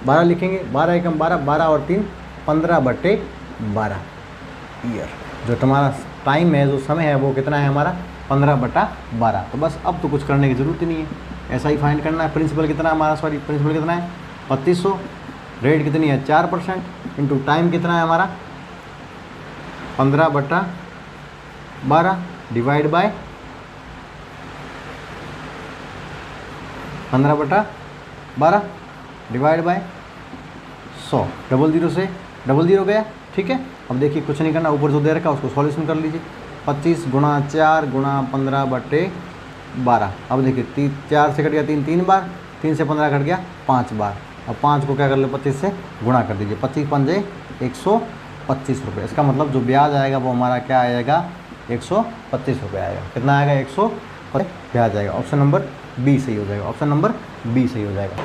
12 लिखेंगे, 12 एकम 12, 12 और 3 15/12 ईयर। जो तुम्हारा टाइम है, जो समय है वो कितना है हमारा, 15/12। तो बस अब तो कुछ करने की ज़रूरत ही नहीं है, ऐसा ही फाइंड करना है। प्रिंसिपल कितना है हमारा, सॉरी प्रिंसिपल कितना है 2500, रेट कितनी है 4%, इंटू टाइम कितना है हमारा 15/12 डिवाइड बाय 15/12 डिवाइड बाय 100, 00 से 00 गया। ठीक है, अब देखिए कुछ नहीं करना, ऊपर जो दे रखा है उसको सॉल्यूशन कर लीजिए। 25 गुणा 4 गुणा 15/12। अब देखिए 4 से कट गया 3 3 बार, 3 से 15 कट गया 5 बार। अब 5 को क्या कर ले 25 से गुणा कर दीजिए, 25 पंजे 125 रुपये। इसका मतलब जो ब्याज आएगा वो हमारा क्या आएगा, 125 रुपये आएगा। कितना आएगा, 125 ब्याज आएगा। ऑप्शन नंबर बी सही हो जाएगा, ऑप्शन नंबर बी सही हो जाएगा।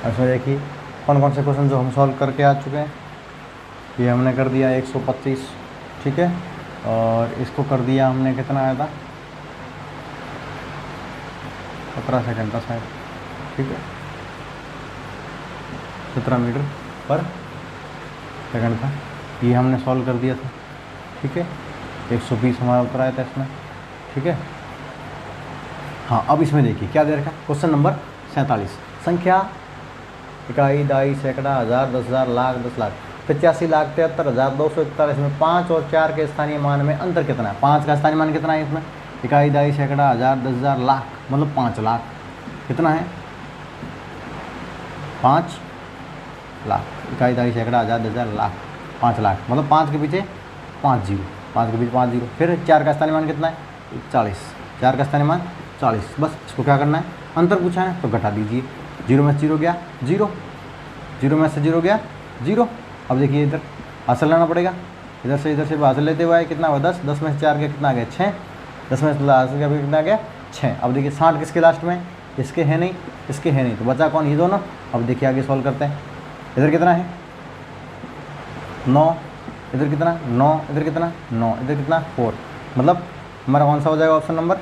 इसमें देखिए कौन कौन से क्वेश्चन जो हम सॉल्व करके आ चुके हैं। ये हमने कर दिया 125, ठीक है, और इसको कर दिया हमने, कितना आया था 17 सेकंड का शायद, ठीक है, 17 मीटर पर सेकंड था, ये हमने सॉल्व कर दिया था। ठीक है, 120 हमारा उत्तर आया था इसमें। ठीक है, हाँ अब इसमें देखिए क्या दे रखा, क्वेश्चन नंबर 47, संख्या इकाई, दाई, सैकड़ा, हज़ार, 10,000, लाख, 10 लाख, 85,73,241। इसमें 5 और 4 के स्थानीय मान में अंतर कितना है। 5 का स्थानीय मान कितना है इसमें, इकाई, दाई, सैकड़ा, हज़ार, 10,000, लाख, मतलब 5 लाख। कितना है 5 लाख, इकाई, दाई, सैकड़ा, हज़ार, 10,000, लाख, 5 लाख, मतलब 5 के पीछे 5 जीरो, 5 के पीछे 5 जीरो। फिर 4 का स्थानीय मान कितना है 40, 4 का स्थानीय मान 40। बस इसको क्या करना है, अंतर पूछा है तो घटा दीजिए, 0 में से 0 गया 0, 0 में से 0 गया 0। अब देखिए इधर हासिल लाना पड़ेगा, इधर से हासिल लेते हुए कितना हुआ 10, 10 में से 4 गया कितना आ गया 6, 10 में से हासिल का कितना आ गया 6। अब देखिए 60 किसके लास्ट में, इसके है नहीं, इसके है नहीं, तो बचा कौन, ये दोनों। अब देखिए आगे सॉल्व करते हैं, इधर कितना है 9, इधर कितना 9, इधर कितना 9, इधर कितना 4, मतलब हमारा कौन सा हो जाएगा ऑप्शन नंबर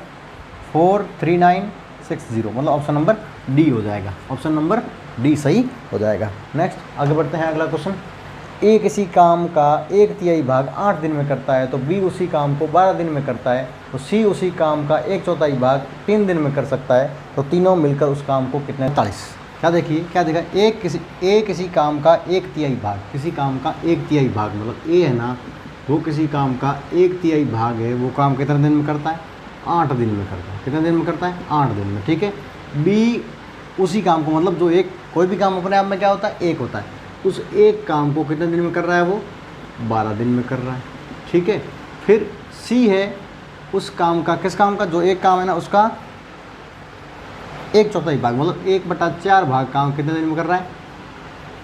4, 3, 9, 60, मतलब ऑप्शन नंबर डी हो जाएगा, ऑप्शन नंबर डी सही हो जाएगा। नेक्स्ट आगे बढ़ते हैं, अगला क्वेश्चन। ए किसी काम का 1/3 भाग 8 दिन में करता है तो बी उसी काम को 12 दिन में करता है, तो सी उसी काम का 1/4 भाग 3 दिन में कर सकता है, तो तीनों मिलकर उस काम को कितने 40। क्या देखिए, क्या देखा, ए किसी काम का 1/3 भाग, किसी काम का 1/3 भाग मतलब ए है ना, वो किसी काम का 1/3 भाग है, वो काम कितने दिन में करता है, 8 दिन में करता है। कितने दिन में करता है, 8 दिन में, ठीक है। बी उसी काम को, मतलब जो एक कोई भी काम अपने आप में क्या होता है, एक होता है, उस एक काम को कितने दिन में कर रहा है, वो 12 दिन में कर रहा है, ठीक है। फिर सी है उस काम का, किस काम का, जो एक काम है ना उसका 1/4 भाग, मतलब 1/4 भाग काम कितने दिन में कर रहा है,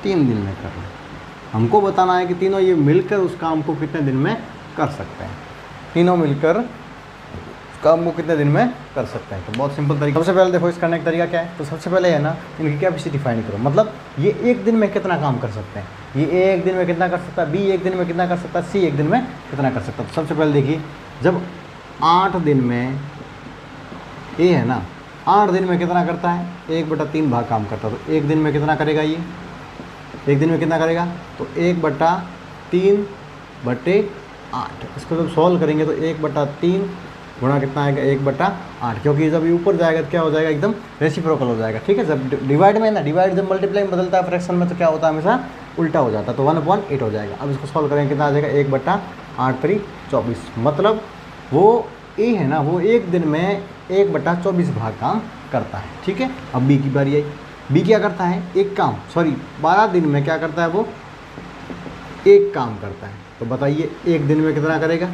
3 दिन में कर रहा है। हमको बताना है कि तीनों ये मिलकर उस काम को कितने दिन में कर सकते हैं, तीनों मिलकर उस काम को कितने दिन में कर सकते हैं। तो बहुत सिंपल तरीका, सबसे पहले देखो इसका करने का तरीका क्या है, तो सबसे पहले है ना इनकी कैपेसिटी फाइंड करो, मतलब ये एक दिन में कितना काम कर सकते हैं, ये एक दिन में कितना कर सकता है, बी एक दिन में कितना कर सकता है, सी एक दिन में कितना कर सकता है। तो सबसे पहले देखिए, जब 8 दिन में ए है ना, 8 दिन में कितना करता है, 1/3 भाग काम करता है, तो एक दिन में कितना करेगा, ये एक दिन में कितना करेगा, तो 1/3/8। इसको जब सॉल्व करेंगे तो 1/3 गुणा कितना आएगा, 1/8, क्योंकि जब ये ऊपर जाएगा तो क्या हो जाएगा, एकदम रेसिप्रोकल हो जाएगा, ठीक है। जब डिवाइड में ना, डिवाइड जब मल्टीप्लाई में बदलता है फ्रैक्शन में, तो क्या होता है, हमेशा उल्टा हो जाता है, तो 1/8 हो जाएगा। अब इसको सॉल्व करेंगे कितना आ जाएगा, 1/8 24, मतलब वो ए है ना, वो एक दिन में 1/24 भाग काम करता है, ठीक है। अब बी की बारी आई, बी क्या करता है, एक काम, सॉरी 12 दिन में क्या करता है, वो एक काम करता है। तो बताइए एक दिन में कितना करेगा,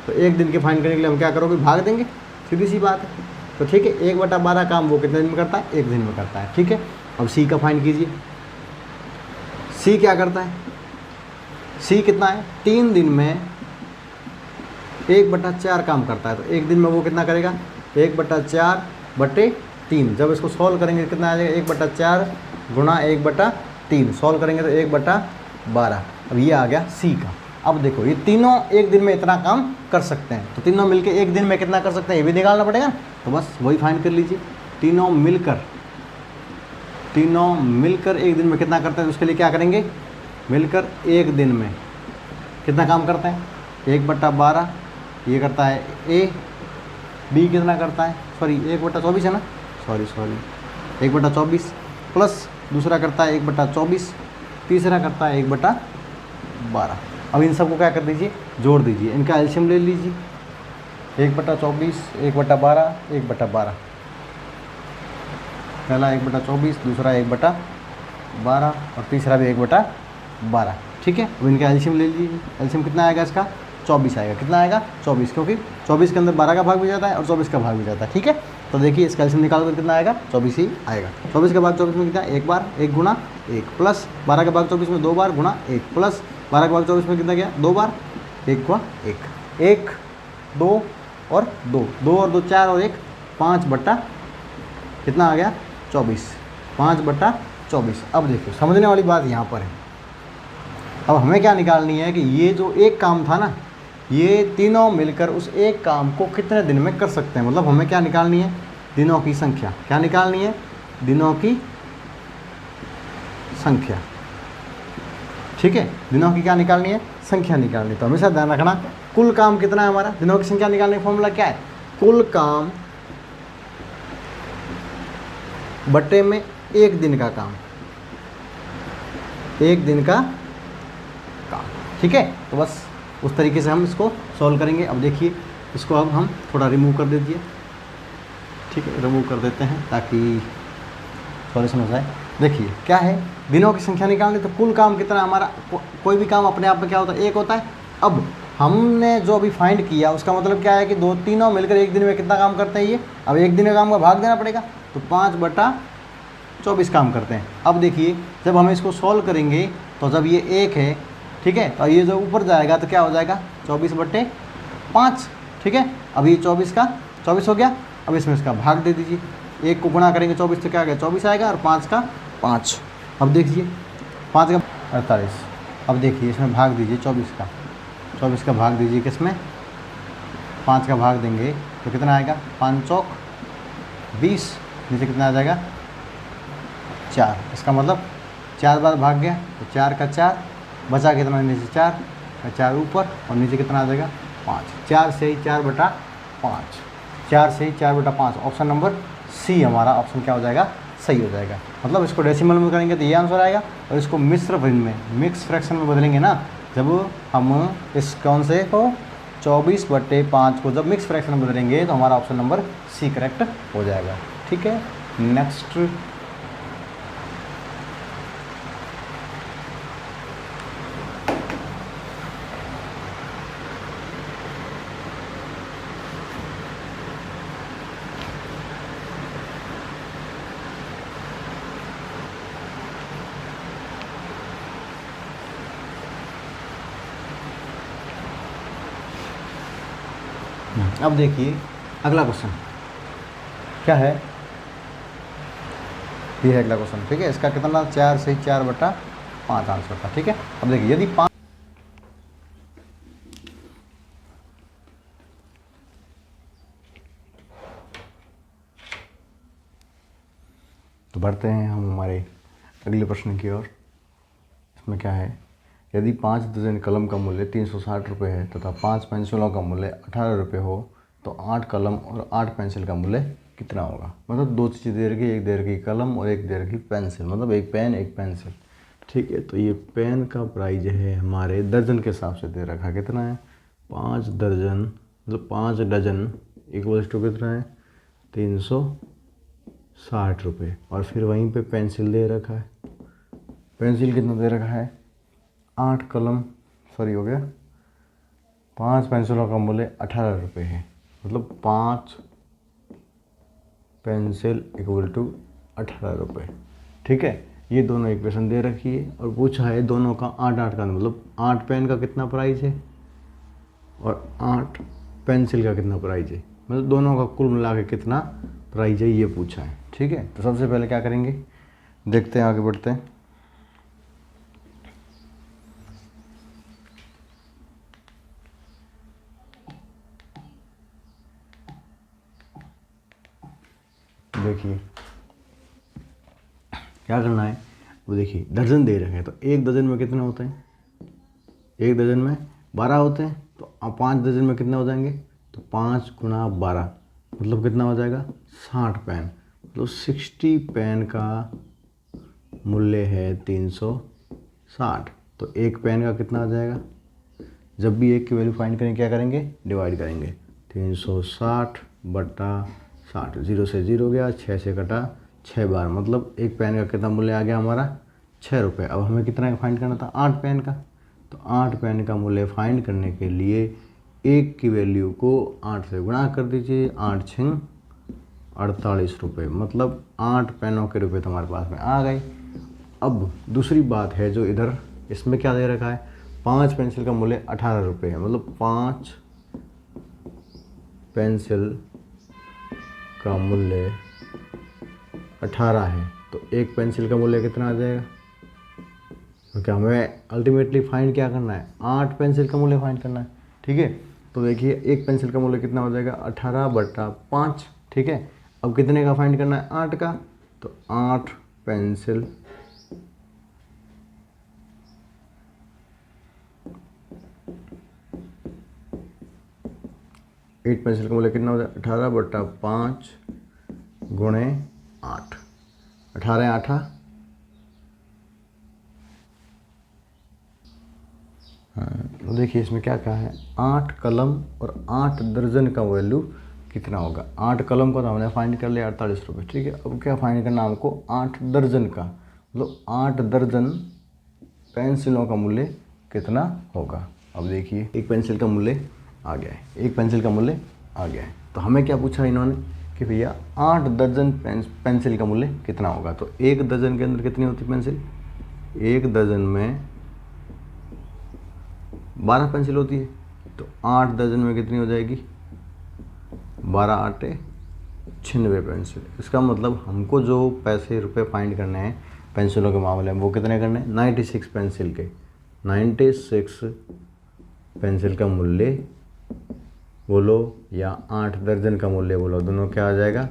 तो एक दिन के फाइंड करने के लिए हम क्या करोगे, भाग देंगे, सीधी सी बात है। तो ठीक है, 1/12 काम वो कितने दिन में करता है, एक दिन में करता है, ठीक है। अब सी का फाइंड कीजिए, सी क्या करता है, सी कितना है, 3 दिन में 1/4 काम करता है, तो एक दिन में वो कितना करेगा, 1/4/3। जब इसको सॉल्व करेंगे कितना आ जाएगा, 1/4 गुणा 1/3, सॉल्व करेंगे तो 1/12। अब ये आ गया सी का। अब देखो ये तीनों एक दिन में इतना काम कर सकते हैं, तो तीनों मिलकर एक दिन में कितना कर सकते हैं, ये भी निकालना पड़ेगा, तो बस वही फाइंड कर लीजिए। तीनों मिलकर एक दिन में कितना करते हैं, तो उसके लिए क्या करेंगे, मिलकर एक दिन में कितना काम करते हैं, 1/12 ये करता है ए, बी कितना करता है, सॉरी 1/24 है ना, सॉरी 1/24 प्लस दूसरा करता है 1/24, तीसरा करता है 1/12। अब इन सबको क्या कर दीजिए, जोड़ दीजिए, इनका एलसीएम ले लीजिए, 1/24 1/12 1/12, पहला 1/24, दूसरा 1/12 और तीसरा भी 1/12, ठीक है। अब इनका एलसीएम ले लीजिए, एलसीएम कितना आएगा इसका, 24 आएगा, कितना आएगा 24, क्योंकि 24 के अंदर 12 का भाग भी जाता है और 24 का भाग भी जाता है, ठीक है। तो देखिए इसका एलसीएम निकालो तो कितना आएगा, 24 ही आएगा। 24 का भाग 24 में कितना, एक बार 1 गुणा 1 प्लस 12 का भाग 24 में 2 बार गुणा 1 प्लस 12 का भाग 24 में कितना गया, 2 बार, 1 हुआ 1, 1 2 और 2, 2 और 2 4 और 1 5 बट्टा कितना आ गया 24, 5/24। अब देखो समझने वाली बात यहाँ पर है, अब हमें क्या निकालनी है कि ये जो एक काम था ना, ये तीनों मिलकर उस एक काम को कितने दिन में कर सकते हैं, मतलब हमें क्या निकालनी है, दिनों की संख्या। क्या निकालनी है, दिनों की संख्या, ठीक है। दिनों की क्या निकालनी है, संख्या निकालनी। तो हमेशा ध्यान रखना कुल काम कितना है हमारा, दिनों की संख्या निकालने का फॉर्मूला क्या है, कुल काम बटे में एक दिन का काम, एक दिन का काम, ठीक है। तो बस उस तरीके से हम इसको सॉल्व करेंगे। अब देखिए इसको अब हम थोड़ा रिमूव कर दीजिए, ठीक है, रिमूव कर देते हैं ताकि सॉल्यूशन हो जाए। देखिए क्या है, दिनों की संख्या निकालनी, तो कुल काम कितना हमारा, कोई भी काम अपने आप में क्या होता है, एक होता है। अब हमने जो अभी फाइंड किया उसका मतलब क्या है कि तीनों मिलकर एक दिन में कितना काम करते हैं ये। अब एक दिन का काम का भाग देना पड़ेगा, तो 5/24 काम करते हैं। अब देखिए जब हम इसको सॉल्व करेंगे तो जब ये 1 है, ठीक है, तो ये जो ऊपर जाएगा तो क्या हो जाएगा 24/5, ठीक है। अब ये 24 का 24 हो गया। अब इसमें इसका भाग दे दीजिए, 1 को गुणा करेंगे 24 से क्या आ गया 24 आएगा, और 5 का 5। अब देखिए 5 का 48। अब देखिए इसमें भाग दीजिए 24 का भाग दीजिए किसमें, 5 का भाग देंगे तो कितना आएगा, 5 चौक 20, नीचे कितना आ जाएगा 4। इसका मतलब 4 बार भाग गया तो 4 का 4 बचा कितना नीचे 4 का 4 ऊपर और नीचे कितना आ जाएगा 5। 4 से ही 4/5, 4 से ही 4/5। ऑप्शन नंबर सी हमारा ऑप्शन क्या हो जाएगा, सही हो जाएगा। मतलब इसको डेसिमल में करेंगे तो ये आंसर आएगा और इसको मिश्र भिन्न में मिक्स फ्रैक्शन में बदलेंगे ना, जब हम इस कौन से को 24/5 को जब मिक्स फ्रैक्शन में बदलेंगे तो हमारा ऑप्शन नंबर सी करेक्ट हो जाएगा। ठीक है, नेक्स्ट अब देखिए अगला क्वेश्चन क्या है, ये है अगला क्वेश्चन। ठीक है, इसका कितना 4 से 4/5 आंसर था। ठीक है, अब देखिए यदि 5 तो बढ़ते हैं हम हमारे अगले प्रश्न की ओर। इसमें क्या है, यदि 5 दर्जन कलम का मूल्य 360 रुपये है तथा 5 पेंसिलों का मूल्य 18 रुपये हो तो 8 कलम और 8 पेंसिल का मूल्य कितना होगा। मतलब 2 चीज़ें दे रखी, एक दे रखी कलम और एक दे रखी पेंसिल, मतलब एक पेन एक पेंसिल। ठीक है, तो ये पेन का प्राइज है हमारे दर्जन के हिसाब से दे रखा, कितना है 5 दर्जन, मतलब 5 डजन इक्वल्स टू कितना है 360 रुपये। और फिर वहीं पे पेंसिल दे रखा है, पेंसिल कितना दे रखा है 8 कलम, सॉरी हो गया 5 पेंसिलों का मूल्य 18 रुपये है, मतलब 5 पेंसिल इक्वल टू 18 रुपये। ठीक है, ये दोनों इक्वेशन दे रखी है और पूछा है दोनों का 8-8 का, मतलब 8 पेन का कितना प्राइस है और 8 पेंसिल का कितना प्राइस है, मतलब दोनों का कुल मिला के कितना प्राइस है ये पूछा है। ठीक है, तो सबसे पहले क्या करेंगे, देखते हैं, आगे बढ़ते हैं। देखिए क्या करना है, वो देखिए दर्जन दे रखे हैं तो एक दर्जन में कितने होते हैं, एक दर्जन में 12 होते हैं, तो 5 दर्जन में कितने हो जाएंगे, तो 5 गुणा 12 मतलब कितना हो जाएगा 60 पेन, मतलब 60 पेन का मूल्य है 360। तो एक पेन का कितना आ जाएगा, जब भी एक की वैल्यू फाइंड करेंगे क्या करेंगे, डिवाइड करेंगे 360/60, 0 से 0 गया, 6 से कटा 6 बार, मतलब एक पेन का कितना मूल्य आ गया हमारा 6 रुपये। अब हमें कितना का फाइंड करना था 8 पेन का, तो 8 पेन का मूल्य फाइंड करने के लिए एक की वैल्यू को 8 से गुणा कर दीजिए, 8 6 48 रुपये, मतलब 8 पेनों के रुपये तो हमारे पास में आ गए। अब दूसरी बात है जो इधर इसमें क्या दे रखा है, 5 पेंसिल का मूल्य 18 रुपये है, मतलब 5 पेंसिल का मूल्य 18 है, तो एक पेंसिल का मूल्य कितना आ जाएगा, क्योंकि हमें अल्टीमेटली फाइंड क्या करना है 8 पेंसिल का मूल्य फाइंड करना है। ठीक है, तो देखिए एक पेंसिल का मूल्य कितना हो जाएगा 18/5। ठीक है, अब कितने का फाइंड करना है 8 का, तो 8 पेंसिल एट पेंसिल का मूल्य कितना हो जाए 18/5 गुणे 8, 18 8 तो देखिए इसमें क्या कहा है 8 कलम और 8 दर्जन का वैल्यू कितना होगा। 8 कलम का तो हमने फाइंड कर लिया 48 रुपये। ठीक है, अब क्या फाइंड करना हमको 8 दर्जन का, मतलब 8 दर्जन पेंसिलों का मूल्य कितना होगा। अब देखिए एक पेंसिल का मूल्य आ गया है, एक पेंसिल का मूल्य आ गया है, तो हमें क्या पूछा इन्होंने कि भैया 8 दर्जन पेंसिल का मूल्य कितना होगा। तो एक दर्जन के अंदर कितनी होती पेंसिल, एक दर्जन में 12 पेंसिल होती है, तो 8 दर्जन में कितनी हो जाएगी 12 8 96 पेंसिल। इसका मतलब हमको जो पैसे रुपए फाइंड करने हैं पेंसिलों के मामले में वो कितने करने हैं 96 पेंसिल के, 96 पेंसिल का मूल्य बोलो या 8 दर्जन का मूल्य बोलो, दोनों क्या आ जाएगा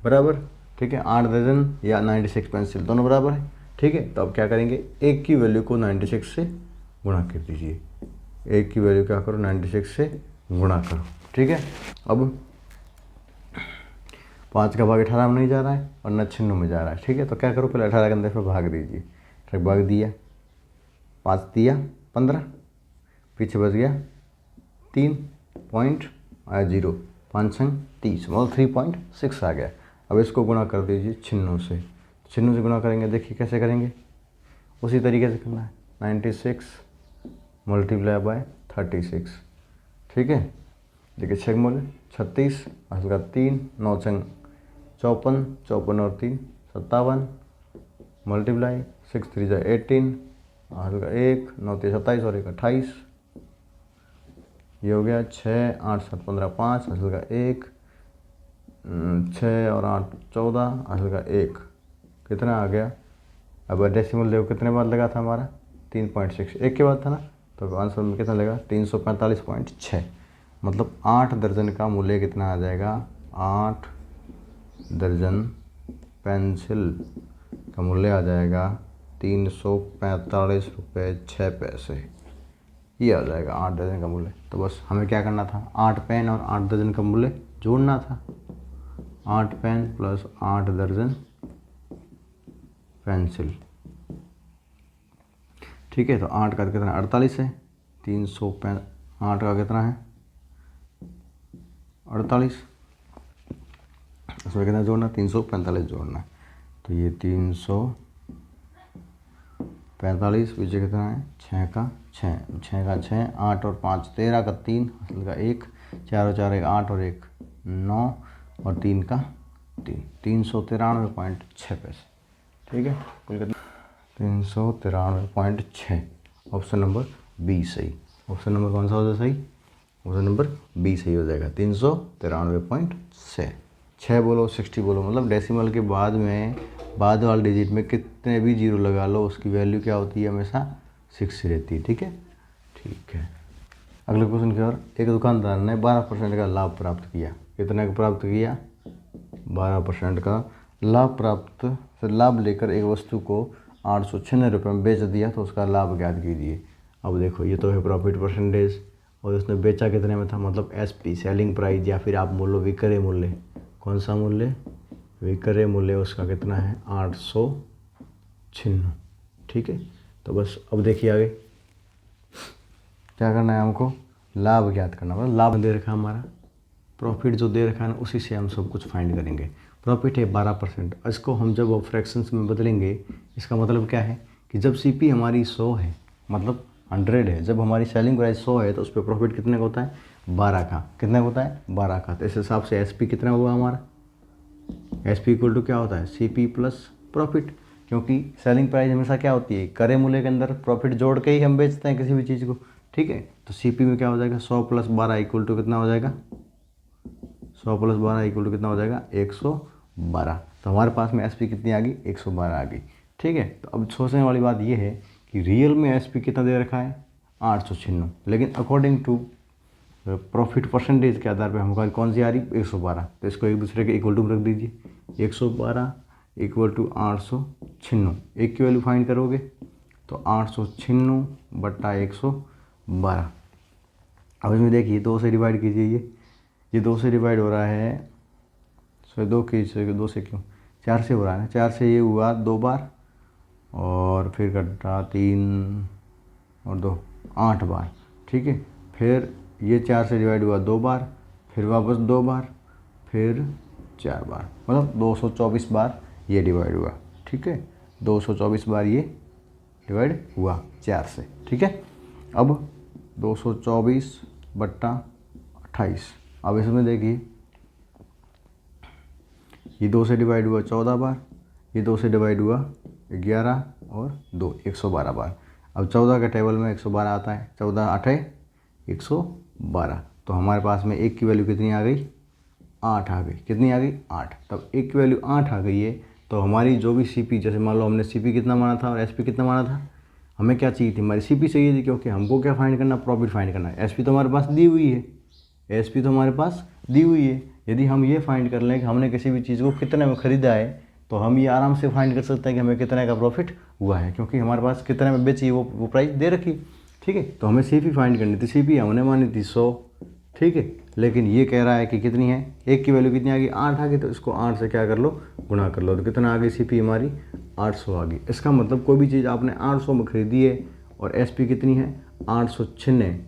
बराबर। ठीक है, 8 दर्जन या 96 पेंसिल दोनों बराबर है। ठीक है, तो अब क्या करेंगे, एक की वैल्यू को 96 से गुणा कर दीजिए। एक की वैल्यू क्या करो, 96 से गुणा करो। ठीक है, अब 5 का भाग 18 में नहीं जा रहा है और न 96 में जा रहा है। ठीक है, तो क्या करो, पहले 18 के अंदर पे भाग दीजिए। फिर भाग दिया, 5 दिया 15, पीछे बच गया 3 पॉइंट 0, 5 संग 30, मतलब 3.6 आ गया। अब इसको गुणा कर दीजिए 96 से। 96 से गुणा करेंगे, देखिए कैसे करेंगे, उसी तरीके से करना है, 96 मल्टीप्लाई बाय 36। ठीक है, देखिए 6 मूल्य 36, असल का 3, 9 संग 54, 54 और 3 57, मल्टीप्लाई 6 3 जा 18, असल का 1, 9 3 27 और 1 28, ये हो गया 6 8 7 15 5, असल का 1, 6 और 8 14, असल का 1, कितना आ गया। अब डेसिमल देखो कितने बाद लगा था हमारा, 3.6, एक के बाद था ना, तो आंसर में कितना लगा 345.6, मतलब 8 दर्जन का मूल्य कितना आ जाएगा, 8 दर्जन पेंसिल का मूल्य आ जाएगा 345 रुपये 6 पैसे, ये आ जाएगा 8 दर्जन का मूल्य। तो बस हमें क्या करना था, 8 पेन और 8 दर्जन का मूल्य जोड़ना था। 8 पेन प्लस 8 दर्जन पेंसिल। ठीक है, तो 8 का कितना 48 है, 8 का कितना है 48, उसमें कितना जोड़ना, 345 जोड़ना है। तो ये 345, पीछे कितना है 6 का 6, 8 और 5 13 का 3, असल का 1, 4 और 4 1 8 और 1 9 और 3 का 3, 393.6 पैसे। ठीक है, कुल कितना 393.6। ऑप्शन नंबर बी सही। ऑप्शन नंबर कौन सा हो जाए सही, ऑप्शन नंबर बी सही हो जाएगा, 393.6 बोलो 60 बोलो, मतलब डेसिमल के बाद में बाद वाले डिजिट में कितने भी जीरो लगा लो, उसकी वैल्यू क्या होती है, हमेशा 6 रहती है। ठीक है, ठीक है। अगले क्वेश्चन की ओर, एक दुकानदार ने 12% का लाभ प्राप्त किया। कितने का प्राप्त किया, 12% का लाभ प्राप्त से लाभ लेकर एक वस्तु को 896 रुपये में बेच दिया, तो उसका लाभ ज्ञात कीजिए। अब देखो, ये तो है प्रॉफिट परसेंटेज, और उसने बेचा कितने में था, मतलब एसपी सेलिंग प्राइस, या फिर आप बोलो विक्रय मूल्य। कौन सा मूल्य, विक्रय मूल्य उसका कितना है 896। ठीक है, तो बस अब देखिए आगे क्या करना है, हमको लाभ ज्ञात करना, मतलब लाभ दे रखा है हमारा, प्रॉफिट जो दे रखा है ना उसी से हम सब कुछ फाइंड करेंगे। प्रॉफिट है 12%, इसको हम जब फ्रैक्शंस में बदलेंगे, इसका मतलब क्या है कि जब सीपी हमारी 100 है, मतलब 100 है, जब हमारी सेलिंग प्राइस 100 है, तो उस पर प्रॉफिट कितने का होता है, 12 का। कितने का होता है, 12 का। तो इस हिसाब से एसपी कितना हुआ हमारा, एसपी इक्वल टू क्या होता है, सीपी प्लस प्रॉफिट, क्योंकि सेलिंग प्राइस हमेशा क्या होती है, क्रय मूल्य के अंदर प्रॉफिट जोड़ के ही हम बेचते हैं किसी भी चीज़ को। ठीक है, तो सीपी में क्या हो जाएगा, 100 + 12 इक्वल टू कितना हो जाएगा, 100 + 12 इक्वल टू कितना हो जाएगा, 112। तो हमारे पास में एसपी कितनी आ गई, 112 आ गई। ठीक है, तो अब सोचने वाली बात ये है कि रियल में एसपी कितना दे रखा है, 896, लेकिन अकॉर्डिंग टू प्रॉफिट परसेंटेज के आधार पे हमको कौन सी आ रही, 112। तो इसको एक दूसरे के इक्वल टू में रख दीजिए, 112 इक्वल टू 896। एक की वैल्यू फाइंड करोगे तो 896 बट्टा 112। अब इसमें देखिए 2 से डिवाइड कीजिए, ये 2 से डिवाइड हो रहा है, सो 2 से क्यों 4 से हो रहा है ना, 4 से ये हुआ 2 बार, और फिर कटा 3 और 2 8 बार। ठीक है, फिर ये 4 से डिवाइड हुआ 2 बार, फिर वापस 2 बार, फिर 4 बार, मतलब 224 बार ये डिवाइड हुआ। ठीक है, 224 बार ये डिवाइड हुआ 4 से। ठीक है, अब 224 बट्टा 28। अब इसमें देखिए, ये 2 से डिवाइड हुआ 14 बार, ये 2 से डिवाइड हुआ 11 और 2 112 बार। अब 14 के टेबल में 112 आता है, 14 8 112। तो हमारे पास में एक की वैल्यू कितनी आ गई, 8 आ गई। कितनी आ गई, 8। तब एक की वैल्यू 8 आ गई है, तो हमारी जो भी सीपी, जैसे मान लो हमने सीपी कितना माना था और एसपी कितना माना था, हमें क्या चाहिए थी, हमारी सीपी चाहिए थी, क्योंकि हमको क्या फाइंड करना, प्रॉफिट फाइंड करना है। एसपी तो हमारे पास दी हुई है, एएसपी तो हमारे पास दी हुई है। यदि हम ये फाइंड कर लें कि हमने किसी भी चीज़ को कितने में ख़रीदा है तो हम ये आराम से फाइंड कर सकते हैं कि हमें कितने का प्रॉफिट हुआ है, क्योंकि हमारे पास कितने में बेची वो प्राइस दे रखी। ठीक है, तो हमें सीपी फाइंड करनी थी। सीपी हमने मानी थी 100। ठीक है, लेकिन ये कह रहा है कि कितनी है, एक की वैल्यू कितनी आ गई, 8 आ गई, तो इसको 8 से क्या कर लो, गुणा कर लो, तो कितना आ गई सीपी हमारी 800 आ गई। इसका मतलब कोई भी चीज़ आपने 800 में खरीदी है और एसपी कितनी है 896,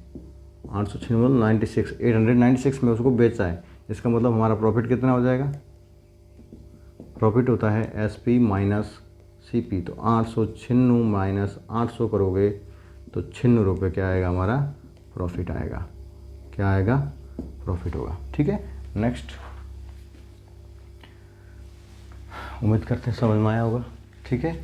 896 मतलब 96, 896 में उसको बेचा है। इसका मतलब हमारा प्रॉफिट कितना हो जाएगा, प्रॉफिट होता है एसपी माइनस सीपी, तो 896 माइनस 800 करोगे तो 96 रुपये क्या आएगा, हमारा प्रॉफिट आएगा। क्या आएगा, प्रॉफिट होगा। ठीक है, नेक्स्ट, उम्मीद करते हैं समझ में आया होगा। ठीक है,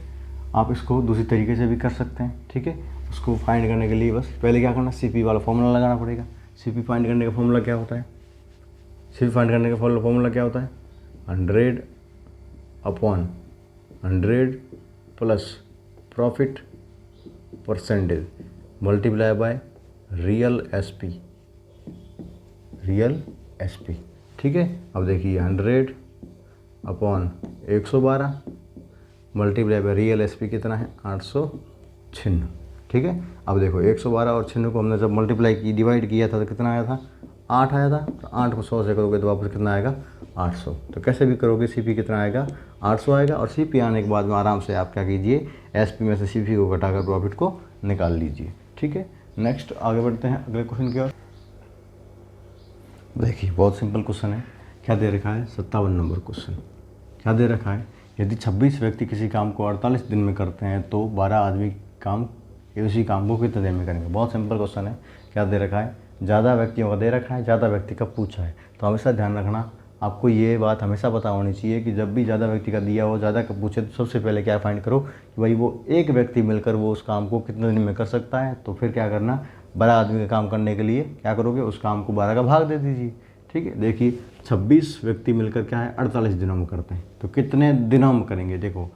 आप इसको दूसरी तरीके से भी कर सकते हैं। ठीक है, उसको फाइंड करने के लिए बस पहले क्या करना, सीपी वाला फॉर्मूला लगाना पड़ेगा। सीपी फाइंड करने का फॉर्मूला क्या होता है, सीपी फाइंड करने का फॉर्मूला क्या होता है, 100 upon 100 plus profit percentage multiply by real SP, real SP. ठीक है, अब देखिए 100 upon 112 multiply by real SP कितना है 896। ठीक है, अब देखो 112 और 96 को हमने जब मल्टीप्लाई की, डिवाइड किया था तो कितना आया था, 8 आया था। तो 8 को 100 से करोगे तो वापस कितना आएगा, 800। तो कैसे भी करोगे सीपी कितना आएगा, 800 आएगा। और सीपी आने के बाद में आराम से आप क्या कीजिए, एसपी में से सीपी को घटाकर प्रॉफिट को निकाल लीजिए। ठीक है, नेक्स्ट आगे बढ़ते हैं अगले क्वेश्चन की ओर। देखिए बहुत सिंपल क्वेश्चन है। क्या दे रखा है, 57 नंबर क्वेश्चन। क्या दे रखा है, यदि 26 व्यक्ति किसी काम को 48 दिन में करते हैं तो 12 आदमी उसी काम को कितने दिन में करेंगे। बहुत सिंपल क्वेश्चन है। क्या दे रखा है, ज़्यादा व्यक्तियों का दे रखा है, ज़्यादा व्यक्ति का पूछा है। तो हमेशा ध्यान रखना, आपको ये बात हमेशा पता होनी चाहिए कि जब भी ज़्यादा व्यक्ति का दिया हो, ज़्यादा का पूछे, तो सबसे पहले क्या फाइंड करो कि भाई वो एक व्यक्ति मिलकर वो उस काम को कितने दिन में कर सकता है। तो फिर क्या करना, 12 आदमी का काम करने के लिए क्या करोगे, उस काम को 12 का भाग दे दीजिए। ठीक है, देखिए 26 व्यक्ति मिलकर क्या है 48 दिनों में करते हैं, तो कितने दिनों में करेंगे। देखो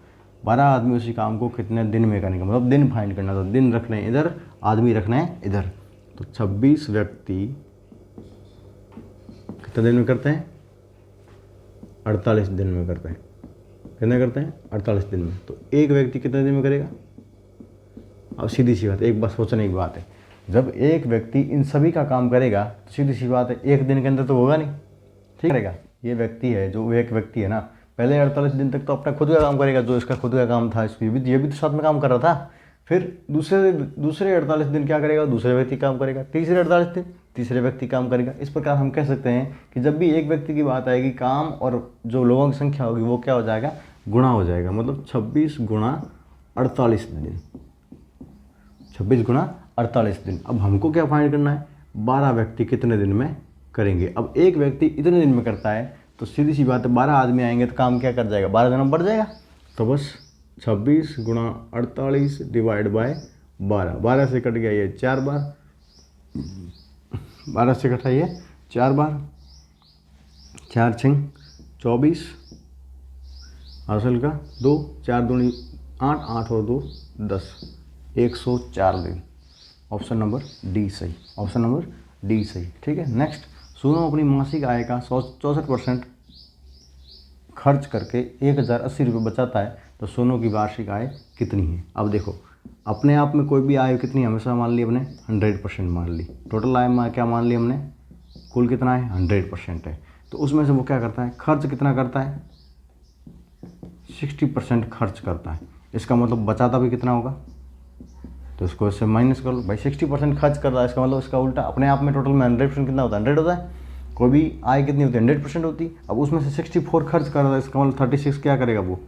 12 आदमी उसी काम को कितने दिन में करेंगे, मतलब दिन फाइंड करना। तो दिन रखना है इधर, आदमी रखना है इधर। तो 26 व्यक्ति कितने दिन में करते हैं, 48 दिन में करते हैं। कितने करते हैं, 48 दिन में। तो एक व्यक्ति कितने दिन में करेगा। अब सीधी सी बात, एक बात सोचने की बात है, जब एक व्यक्ति इन सभी का काम करेगा तो सीधी सी बात है एक दिन के अंदर तो होगा नहीं। ठीक करेगा, ये व्यक्ति है जो एक व्यक्ति है ना, पहले 48 दिन तक तो अपना खुद का काम करेगा, जो इसका खुद का काम था, इसको ये भी तो साथ में काम कर रहा था। फिर दूसरे 48 दिन क्या करेगा, दूसरे व्यक्ति काम करेगा। तीसरे 48 दिन तीसरे व्यक्ति काम करेगा। इस प्रकार हम कह सकते हैं कि जब भी एक व्यक्ति की बात आएगी, काम और जो लोगों की संख्या होगी वो क्या हो जाएगा, गुणा हो जाएगा। मतलब 26 गुणा 48 दिन, 26 गुणा 48 दिन। अब हमको क्या फाइंड करना है, 12 व्यक्ति कितने दिन में करेंगे। अब एक व्यक्ति इतने दिन में करता है तो सीधी सी बात है 12 आदमी आएंगे तो काम क्या कर जाएगा, 12 दिन में बढ़ जाएगा। तो बस 26 गुणा 48 डिवाइड बाय 12, 12 से कट गया ये 4 बार, 12 से कटा ये 4 बार, 4 6 24, हासिल का 2, 4 दूनी 8, 8 और 2 10, 104 दिन। ऑप्शन नंबर डी सही, ऑप्शन नंबर डी सही। ठीक है, नेक्स्ट, सोनू अपनी मासिक आय का 64% खर्च करके 1080 रुपये बचाता है, तो सोनू की वार्षिक आय कितनी है। अब देखो अपने आप में कोई भी आय कितनी हमेशा मान ली हमने 100% मान ली। टोटल आय में क्या मान ली हमने, कुल कितना है 100% है। तो उसमें से वो क्या करता है, खर्च कितना करता है 60% खर्च करता है। इसका मतलब बचाता भी कितना होगा, तो इसको इससे माइनस कर लो। भाई 60% खर्च कर रहा है, इसका मतलब इसका उल्टा। अपने आप में टोटल में 100% कितना होता है, 100 होता है। कोई भी आय कितनी होती है 100% होती है। अब उसमें से 64 खर्च कर रहा है, इसका मतलब 36 क्या करेगा, वो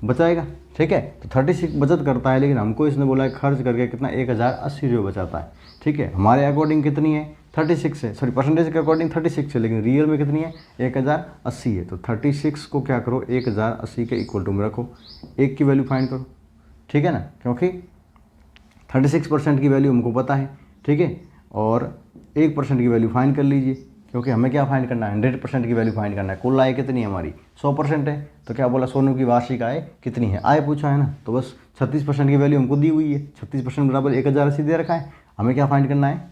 बचाएगा। ठीक है, तो 36 बचत करता है, लेकिन हमको इसने बोला है खर्च करके कितना 1080 रुपये बचाता है। ठीक है, हमारे अकॉर्डिंग कितनी है 36 है, सॉरी परसेंटेज के अकॉर्डिंग 36 है, लेकिन रियल में कितनी है 1080 है। तो 36 को क्या करो 1080 के इक्वल टू में रखो, एक की वैल्यू फाइंड करो। ठीक है ना, क्योंकि 36% की वैल्यू हमको पता है। ठीक है, और 1% की वैल्यू फाइंड कर लीजिए, क्योंकि हमें क्या फाइंड करना है 100% की वैल्यू फाइंड करना है। कुल आय कितनी है हमारी 100% है। तो क्या बोला, सोनू की वार्षिक आय कितनी है, आय पूछा है ना, तो बस 36% की वैल्यू हमको दी हुई है। 36% बराबर 1080 दे रखा है, हमें क्या फाइंड करना है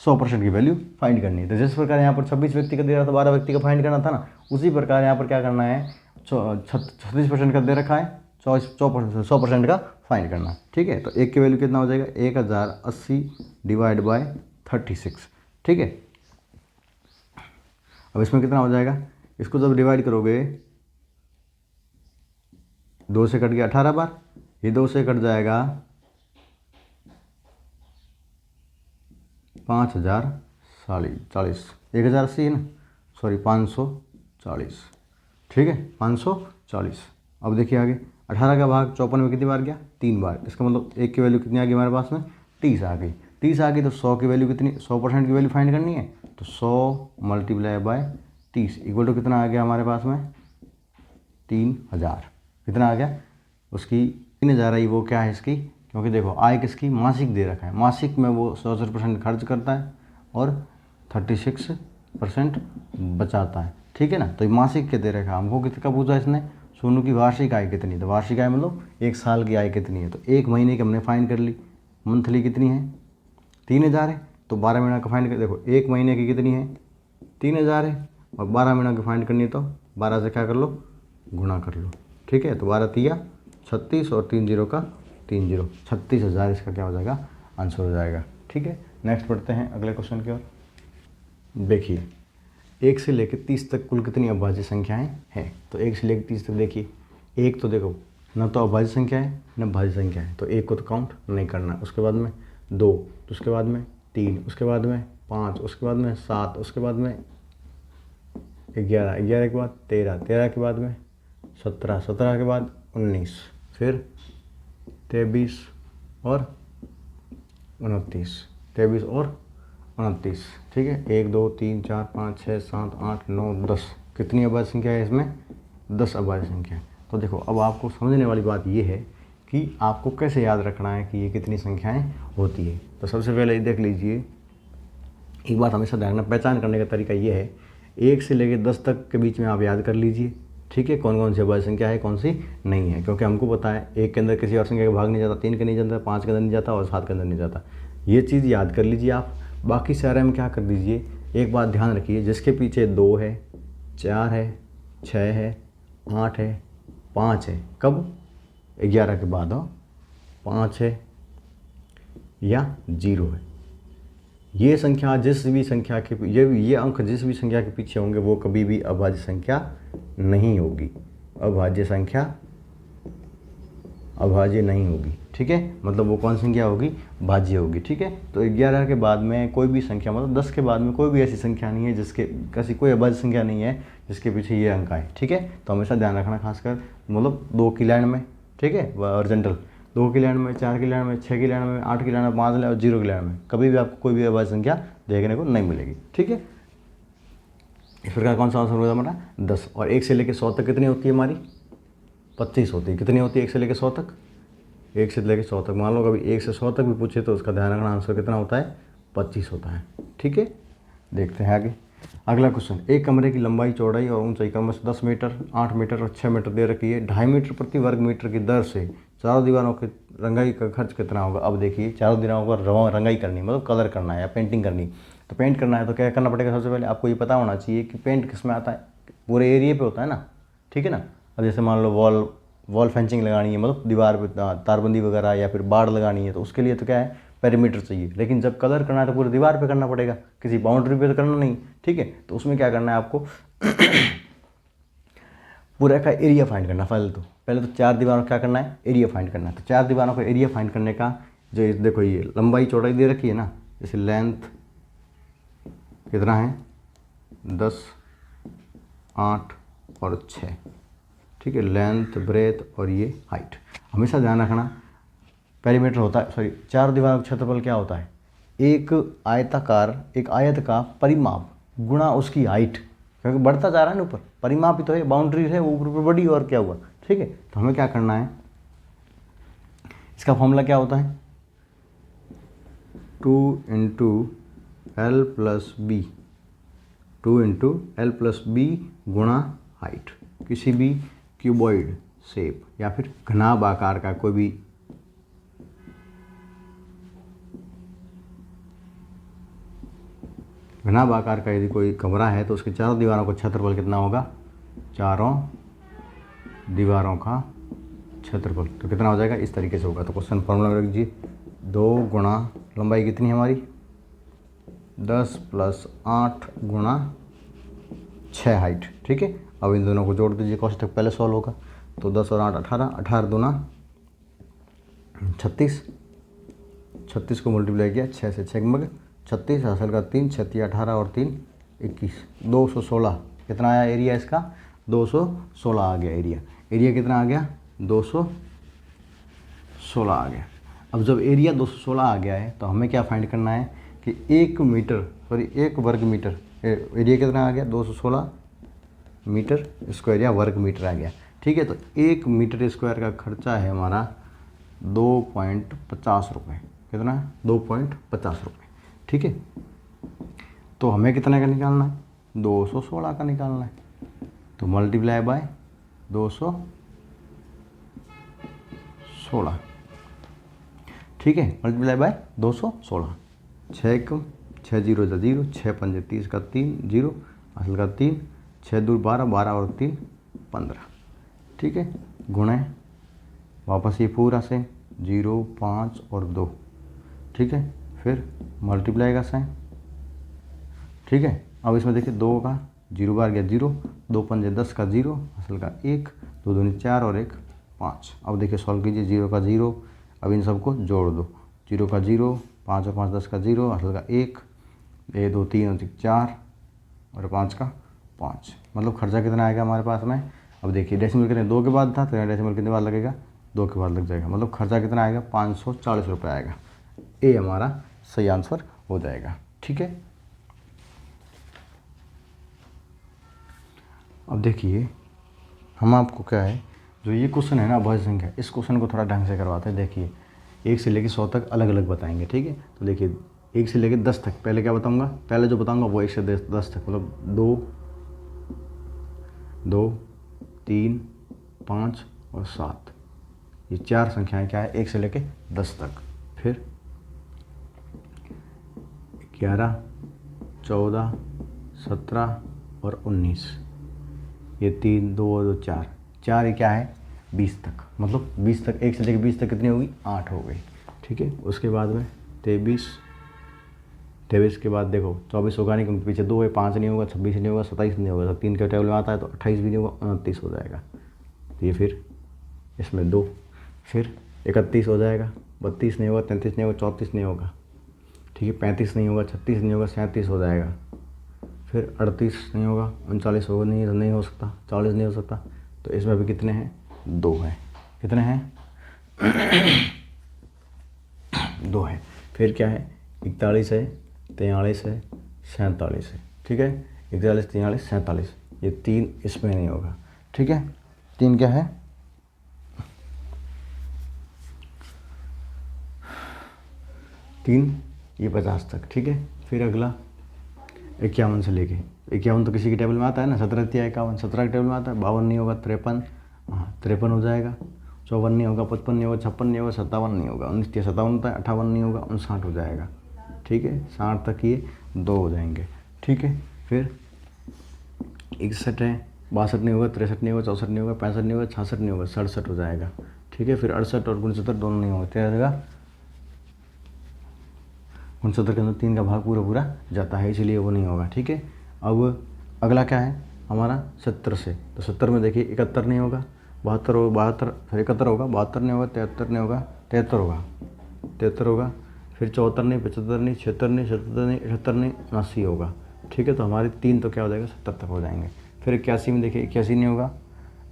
100% की वैल्यू फाइंड करनी है। तो जिस प्रकार यहाँ पर 26 व्यक्ति का दे रहा था, 12 व्यक्ति का फाइंड करना था ना, उसी प्रकार यहाँ पर क्या करना है, 36% का दे रखा है, 100% का फाइंड करना। ठीक है, तो एक की वैल्यू कितना हो जाएगा, 1080 डिवाइड बाय 36। ठीक है, अब इसमें कितना हो जाएगा, इसको जब डिवाइड करोगे 2 से कट गया 18 बार, ये 2 से कट जाएगा 5040, 1080 है ना, सॉरी 540। ठीक है, 540। अब देखिए आगे, 18 का भाग 54 में कितनी बार गया, 3 बार। इसका मतलब एक की वैल्यू कितनी आ गई हमारे पास में, 30 आ गई। 30 आ गई तो 100 की वैल्यू कितनी, 100% की वैल्यू फाइंड करनी है, तो 100 मल्टीप्लाई बाय 30 इक्वल टू कितना आ गया हमारे पास में, 3000। कितना आ गया, उसकी 3000 आई, वो क्या है इसकी, क्योंकि देखो आय किसकी, मासिक दे रखा है, मासिक में वो 100% खर्च करता है और 36% बचाता है। ठीक है ना, तो ये मासिक के दे रखा है। हमको कितना पूछा इसने, सोनू की वार्षिक आय कितनी है, तो वार्षिक आय मतलब एक साल की आय कितनी है, तो एक महीने की हमने फाइंड कर ली, मंथली कितनी है 3000 है, तो 12 महीना का फाइंड कर, देखो एक महीने की कितनी है 3000 है, और 12 महीना की फाइंड करनी है तो 12 से क्या कर लो, गुणा कर लो। ठीक है, तो 12 तिया 36 और 3 0 का 30, 36,000 इसका क्या हो जाएगा, आंसर हो जाएगा। ठीक है, नेक्स्ट पढ़ते हैं अगले क्वेश्चन की ओर। देखिए 1 से लेकर 30 तक कुल कितनी अभाज्य संख्याएं हैं, तो 1 से लेकर 30 तक देखिए, एक तो देखो न तो अभाज्य संख्या है न भाज्य संख्या है, तो एक को तो काउंट नहीं करना। उसके बाद में 2, तो उसके बाद में 3, उसके बाद में 5, उसके बाद में 7, उसके बाद में 11, 11 के बाद 13, 13 के बाद में 17, 17 के बाद 19, फिर 23 और 29, 23 और 29। ठीक है, 1 2 3 4 5 6 7 8 9 10, कितनी अभाज्य संख्या है इसमें, 10 अभाज्य संख्या है। तो देखो अब आपको समझने वाली बात ये है कि आपको कैसे याद रखना है कि ये कितनी संख्याएं होती है। तो सबसे पहले देख लीजिए, एक बात हमेशा ध्यान रखना, पहचान करने का तरीका ये है, 1 से लेकर 10 तक के बीच में आप याद कर लीजिए। ठीक है, कौन कौन सी अभाज्य संख्या है, कौन सी नहीं है, क्योंकि हमको पता है 1 के अंदर किसी और संख्या का भाग नहीं जाता, 3 के नहीं जाता, 5 के अंदर नहीं जाता और 7 के अंदर नहीं जाता। ये चीज़ याद कर लीजिए आप। बाकी सारे में क्या कर दीजिए, एक बात ध्यान रखिए, जिसके पीछे 2 है, 4 है, 6 है, 8 है, 5 है, कब 11 के बाद हो, 5 है या 0 है, ये संख्या जिस भी संख्या के ये अंक जिस भी संख्या के पीछे होंगे वो कभी भी अभाज्य संख्या नहीं होगी, अभाज्य संख्या अभाज्य नहीं होगी। ठीक है, मतलब वो कौन संख्या होगी, भाज्य होगी। ठीक है, तो 11 के बाद में कोई भी संख्या, मतलब 10 के बाद में कोई भी ऐसी संख्या नहीं है जिसके कैसी कोई अभाज्य संख्या नहीं है जिसके पीछे ये अंक आए। ठीक है, तो हमेशा ध्यान रखना, खासकर मतलब 2 की लाइन में। ठीक है, हॉरिजॉन्टल 2 की लाइन में, 4 की लाइन में, 6 की लाइन में, 8 की लाइन में, 5 और 0 की लाइन में कभी भी आपको कोई भी अभाज्य संख्या देखने को नहीं मिलेगी। ठीक है, इस प्रकार कौन सा आंसर होगा हमारा 10। और 1 से लेकर 100 तक कितनी होती है हमारी, 25 होती है। कितनी होती है 1 से लेकर 100 तक, 1 से लेकर 100 तक, मान लो कभी 1 से 100 तक भी पूछे तो उसका ध्यान रखना, आंसर कितना होता है 25 होता है। ठीक है, देखते हैं आगे अगला क्वेश्चन। एक कमरे की लंबाई, चौड़ाई और ऊंचाई कम से 10 मीटर, 8 मीटर और 6 मीटर दे रखी है। 2.5 मीटर प्रति वर्ग मीटर की दर से चारों दीवारों की रंगाई का खर्च कितना होगा। अब देखिए चारों दीवारों पर रंगाई करनी, मतलब कलर करना है या पेंटिंग करनी, तो पेंट करना है तो क्या करना पड़ेगा, सबसे पहले आपको ये पता होना चाहिए कि पेंट किस में आता है, पूरे एरिया पे होता है ना। ठीक है ना, अब जैसे मान लो वॉल फेंसिंग लगानी है, मतलब दीवार पे तारबंदी वगैरह या फिर बाड़ लगानी है, तो उसके लिए तो क्या है पेरीमीटर चाहिए। लेकिन जब कलर करना है तो पूरी दीवार पे करना पड़ेगा, किसी बाउंड्री पे तो करना नहीं। ठीक है, तो उसमें क्या करना है आपको पूरा का एरिया फाइंड करना। पहले तो 4 दीवारों का क्या करना है, एरिया फाइंड करना है। तो 4 दीवारों का एरिया फाइंड करने का जो देखो ये लंबाई चौड़ाई दे रखी है ना, जैसे लेंथ कितना है 10, 8 और 6। ठीक है, लेंथ, ब्रेथ और ये हाइट। हमेशा ध्यान रखना पेरीमीटर होता है, सॉरी 4 दीवारों का क्षेत्रफल क्या होता है, एक आयत का परिमाप गुणा उसकी हाइट, क्योंकि बढ़ता जा रहा है ना ऊपर, परिमाप ही तो है, बाउंड्री है वो ऊपर बड़ी और क्या हुआ। ठीक है, तो हमें क्या करना है, इसका फॉर्मूला क्या होता है 2 × L + B, 2 × L + B गुणा हाइट। किसी भी क्यूबॉइड शेप या फिर घनाभ आकार का कोई भी घनाभ आकार का यदि कोई कमरा है तो उसकी चारों दीवारों का क्षेत्रफल कितना होगा, चारों दीवारों का क्षेत्रफल। तो कितना हो जाएगा, इस तरीके से होगा। तो क्वेश्चन फॉर्मूला रख दीजिए, 2 गुणा लंबाई कितनी है हमारी 10 + 8 गुणा 6 हाइट, ठीक है। अब इन दोनों को जोड़ दीजिए, कोष्टक पहले सॉल्व होगा। तो 10 और 8 18, 18 दूना 36, 36 को मल्टीप्लाई किया 6 से, 6 मग 36, हासिल का 3, 36 18 और 3 21, 216 कितना आया एरिया इसका, 216 आ गया एरिया। एरिया कितना आ गया, 216 आ गया। अब जब एरिया 216 आ गया है तो हमें क्या फाइंड करना है कि 1 वर्ग मीटर एरिया कितना आ गया, 216 मीटर इसको एरिया वर्ग मीटर आ गया, ठीक है। तो 1 मीटर स्क्वायर का खर्चा है हमारा 2.50 रुपये। कितना है, 2.50 रुपये, ठीक है। तो हमें कितने का निकालना है, 216 का निकालना है। तो मल्टीप्लाई बाय 216, ठीक है, मल्टीप्लाई बाय 216। 6 0 0 0, 6 5 30 का 3 0, असल का 3, 6 2 12, 12 और 3 15, ठीक है। गुणे वापस ये पूरा से 0 5 और 2, ठीक है। फिर मल्टीप्लाई का साइन, ठीक है। अब इसमें देखिए 2 का 0 बार गया 0, 2 5 10 का 0, असल का 1, 2 दूनी 4 और 1 5। अब देखिए सॉल्व कीजिए, 0 का 0, अब इन सबको जोड़ दो, 0 का 0, 5 और 5 10 का 0, असल का 1, 1 2 3 और 4 और 5 का 5। मतलब खर्चा कितना आएगा हमारे पास में। अब देखिए डेसिमल कितने 2 के बाद था, तो डेसिमल कितने बाद लगेगा, 2 के बाद लग जाएगा। मतलब खर्चा कितना आएगा, 540 रुपये आएगा। ए हमारा सही आंसर हो जाएगा, ठीक है। अब देखिए हम आपको क्या है, जो ये क्वेश्चन है ना अभाज्य संख्या, इस क्वेश्चन को थोड़ा ढंग से करवाते हैं। देखिए 1 से लेकर 100 तक अलग अलग बताएंगे, ठीक है। तो देखिए 1 से लेकर 10 तक पहले क्या बताऊंगा, पहले जो बताऊंगा वो 1 से 10 तक, मतलब 2 2 3 5 और 7, ये 4 संख्याएं क्या है 1 से लेकर 10 तक। फिर 11 14 17 और 19, ये 3 2 2 4, 4 ये क्या है 20 तक। मतलब 20 तक, 1 से लेकर 20 तक कितनी होगी, 8 हो गई, ठीक है। उसके बाद में 23 के बाद देखो 24 होगा नहीं, क्योंकि पीछे 2 है, 5 नहीं होगा, 26 नहीं होगा, 27 नहीं होगा, तो 3 के टेबल में आता है, तो 28 भी नहीं होगा, 29 हो जाएगा। तो ये फिर इसमें 2, फिर 31 हो जाएगा, 32 नहीं होगा, 33 नहीं होगा, 34 नहीं होगा, ठीक है, 35 नहीं होगा, 36 नहीं होगा, 37 हो जाएगा। फिर 38 नहीं होगा, 39 होगा, नहीं हो सकता, 40 नहीं हो सकता। तो इसमें भी कितने हैं, 2 हैं। कितने हैं 2 हैं। फिर क्या है 41 है, 43 है, 47 है, ठीक है। 41 43 47, ये 3 इसमें नहीं होगा, ठीक है। 3 क्या है, 3 ये 50 तक, ठीक है। फिर अगला 51 से लेके 51 तो किसी के टेबल में आता है ना, 17 51, 17 के टेबल में आता है। 52 नहीं होगा, 53, हाँ 53 हो जाएगा। 54 नहीं होगा, 55 नहीं होगा, 56 नहीं होगा, 57 नहीं होगा, 29 57 होता है, 58 नहीं होगा, 59 हो जाएगा, ठीक है। 60 तक ये 2 हो जाएंगे, ठीक है। फिर 61 है, 62 नहीं होगा, 63 नहीं होगा, 64 नहीं होगा, 65 नहीं होगा, 66 नहीं होगा, 67 हो जाएगा, ठीक है। फिर 68 और 69 दोनों नहीं होगा, 69 के अंदर 3 का भाग पूरा जाता है, इसलिए वो नहीं होगा, ठीक है। अब अगला क्या है हमारा 70 से, तो 70 में देखिए 71 नहीं होगा, 72 होगा, 71 होगा, 72 नहीं होगा, 73 नहीं होगा, 73 होगा। फिर 74 नहीं, 75 नहीं, 76 नहीं, 77 नहीं, 78 नहीं, 79 होगा, ठीक है। तो हमारे 3 तो क्या हो जाएगा 70 तक हो जाएंगे। फिर 81 में देखिए 81 नहीं होगा,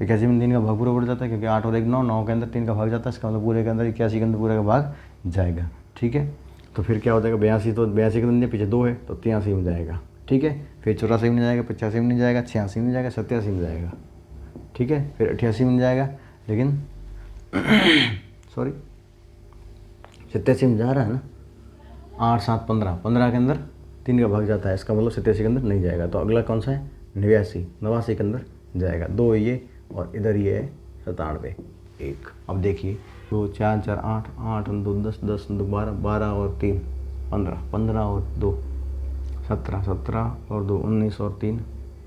81 में 3 का भाग पूरा बढ़ जाता है, क्योंकि 8 और 1 9, 9 के अंदर 3 का भाग जाता है, इसका मतलब पूरे के अंदर 81 के अंदर पूरे का भाग जाएगा, ठीक है। तो फिर क्या हो जाएगा 82, तो 82 के अंदर पीछे 2 है, तो 83 में जाएगा, ठीक है। फिर 84 में जाएगा, 85 में जाएगा, 86 में जाएगा, 87 में जाएगा, ठीक है। फिर 88 में जाएगा, लेकिन सॉरी 87 में जा रहा है ना, 8 7 15, 15 के अंदर 3 का भाग जाता है, इसका मतलब 87 के अंदर नहीं जाएगा। तो अगला कौन सा है 89 के अंदर जाएगा, 2 ये और इधर ये है 97 1। अब देखिए 2 4 4 8 8 2 10 10 2 12 12 और 3 15, 15 और 2 17 17 और 2 19 और 3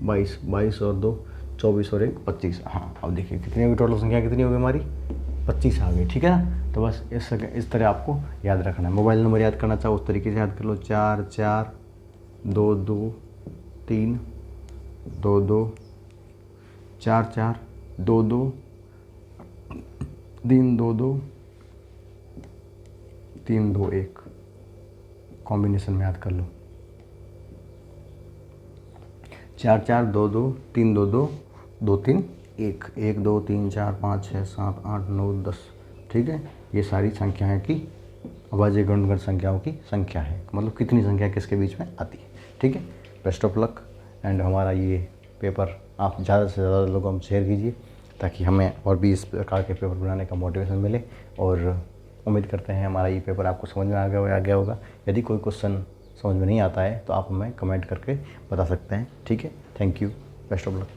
22 22 और 2 24 और 1 25। हाँ, अब देखिए कितनी होगी टोटल संख्या, कितनी होगी हमारी 25 आ गई। ठीक है ना। तो बस इस तरह आपको याद रखना है। मोबाइल नंबर याद करना चाहो उस तरीके से याद कर लो, 4 4 2 2 3 2 2 4 4 2 2 3 2 2 3 2 1 कॉम्बिनेशन में याद कर लो, 4 4 2 2 3 2 2 2 3 1 1 2 3 4 5 6 7 8 9 10। ठीक है, ये सारी संख्याएं की अभाज्य गुणनखंड संख्याओं की संख्या है, मतलब कितनी संख्या किसके बीच में आती है। ठीक है, बेस्ट ऑफ लक। एंड हमारा ये पेपर आप ज़्यादा से ज़्यादा लोगों को शेयर कीजिए ताकि हमें और भी इस प्रकार के पेपर बनाने का मोटिवेशन मिले। और उम्मीद करते हैं हमारा ये पेपर आपको समझ में आ गया होगा। यदि कोई क्वेश्चन समझ में नहीं आता है तो आप हमें कमेंट करके बता सकते हैं। ठीक है, thank you, best of luck.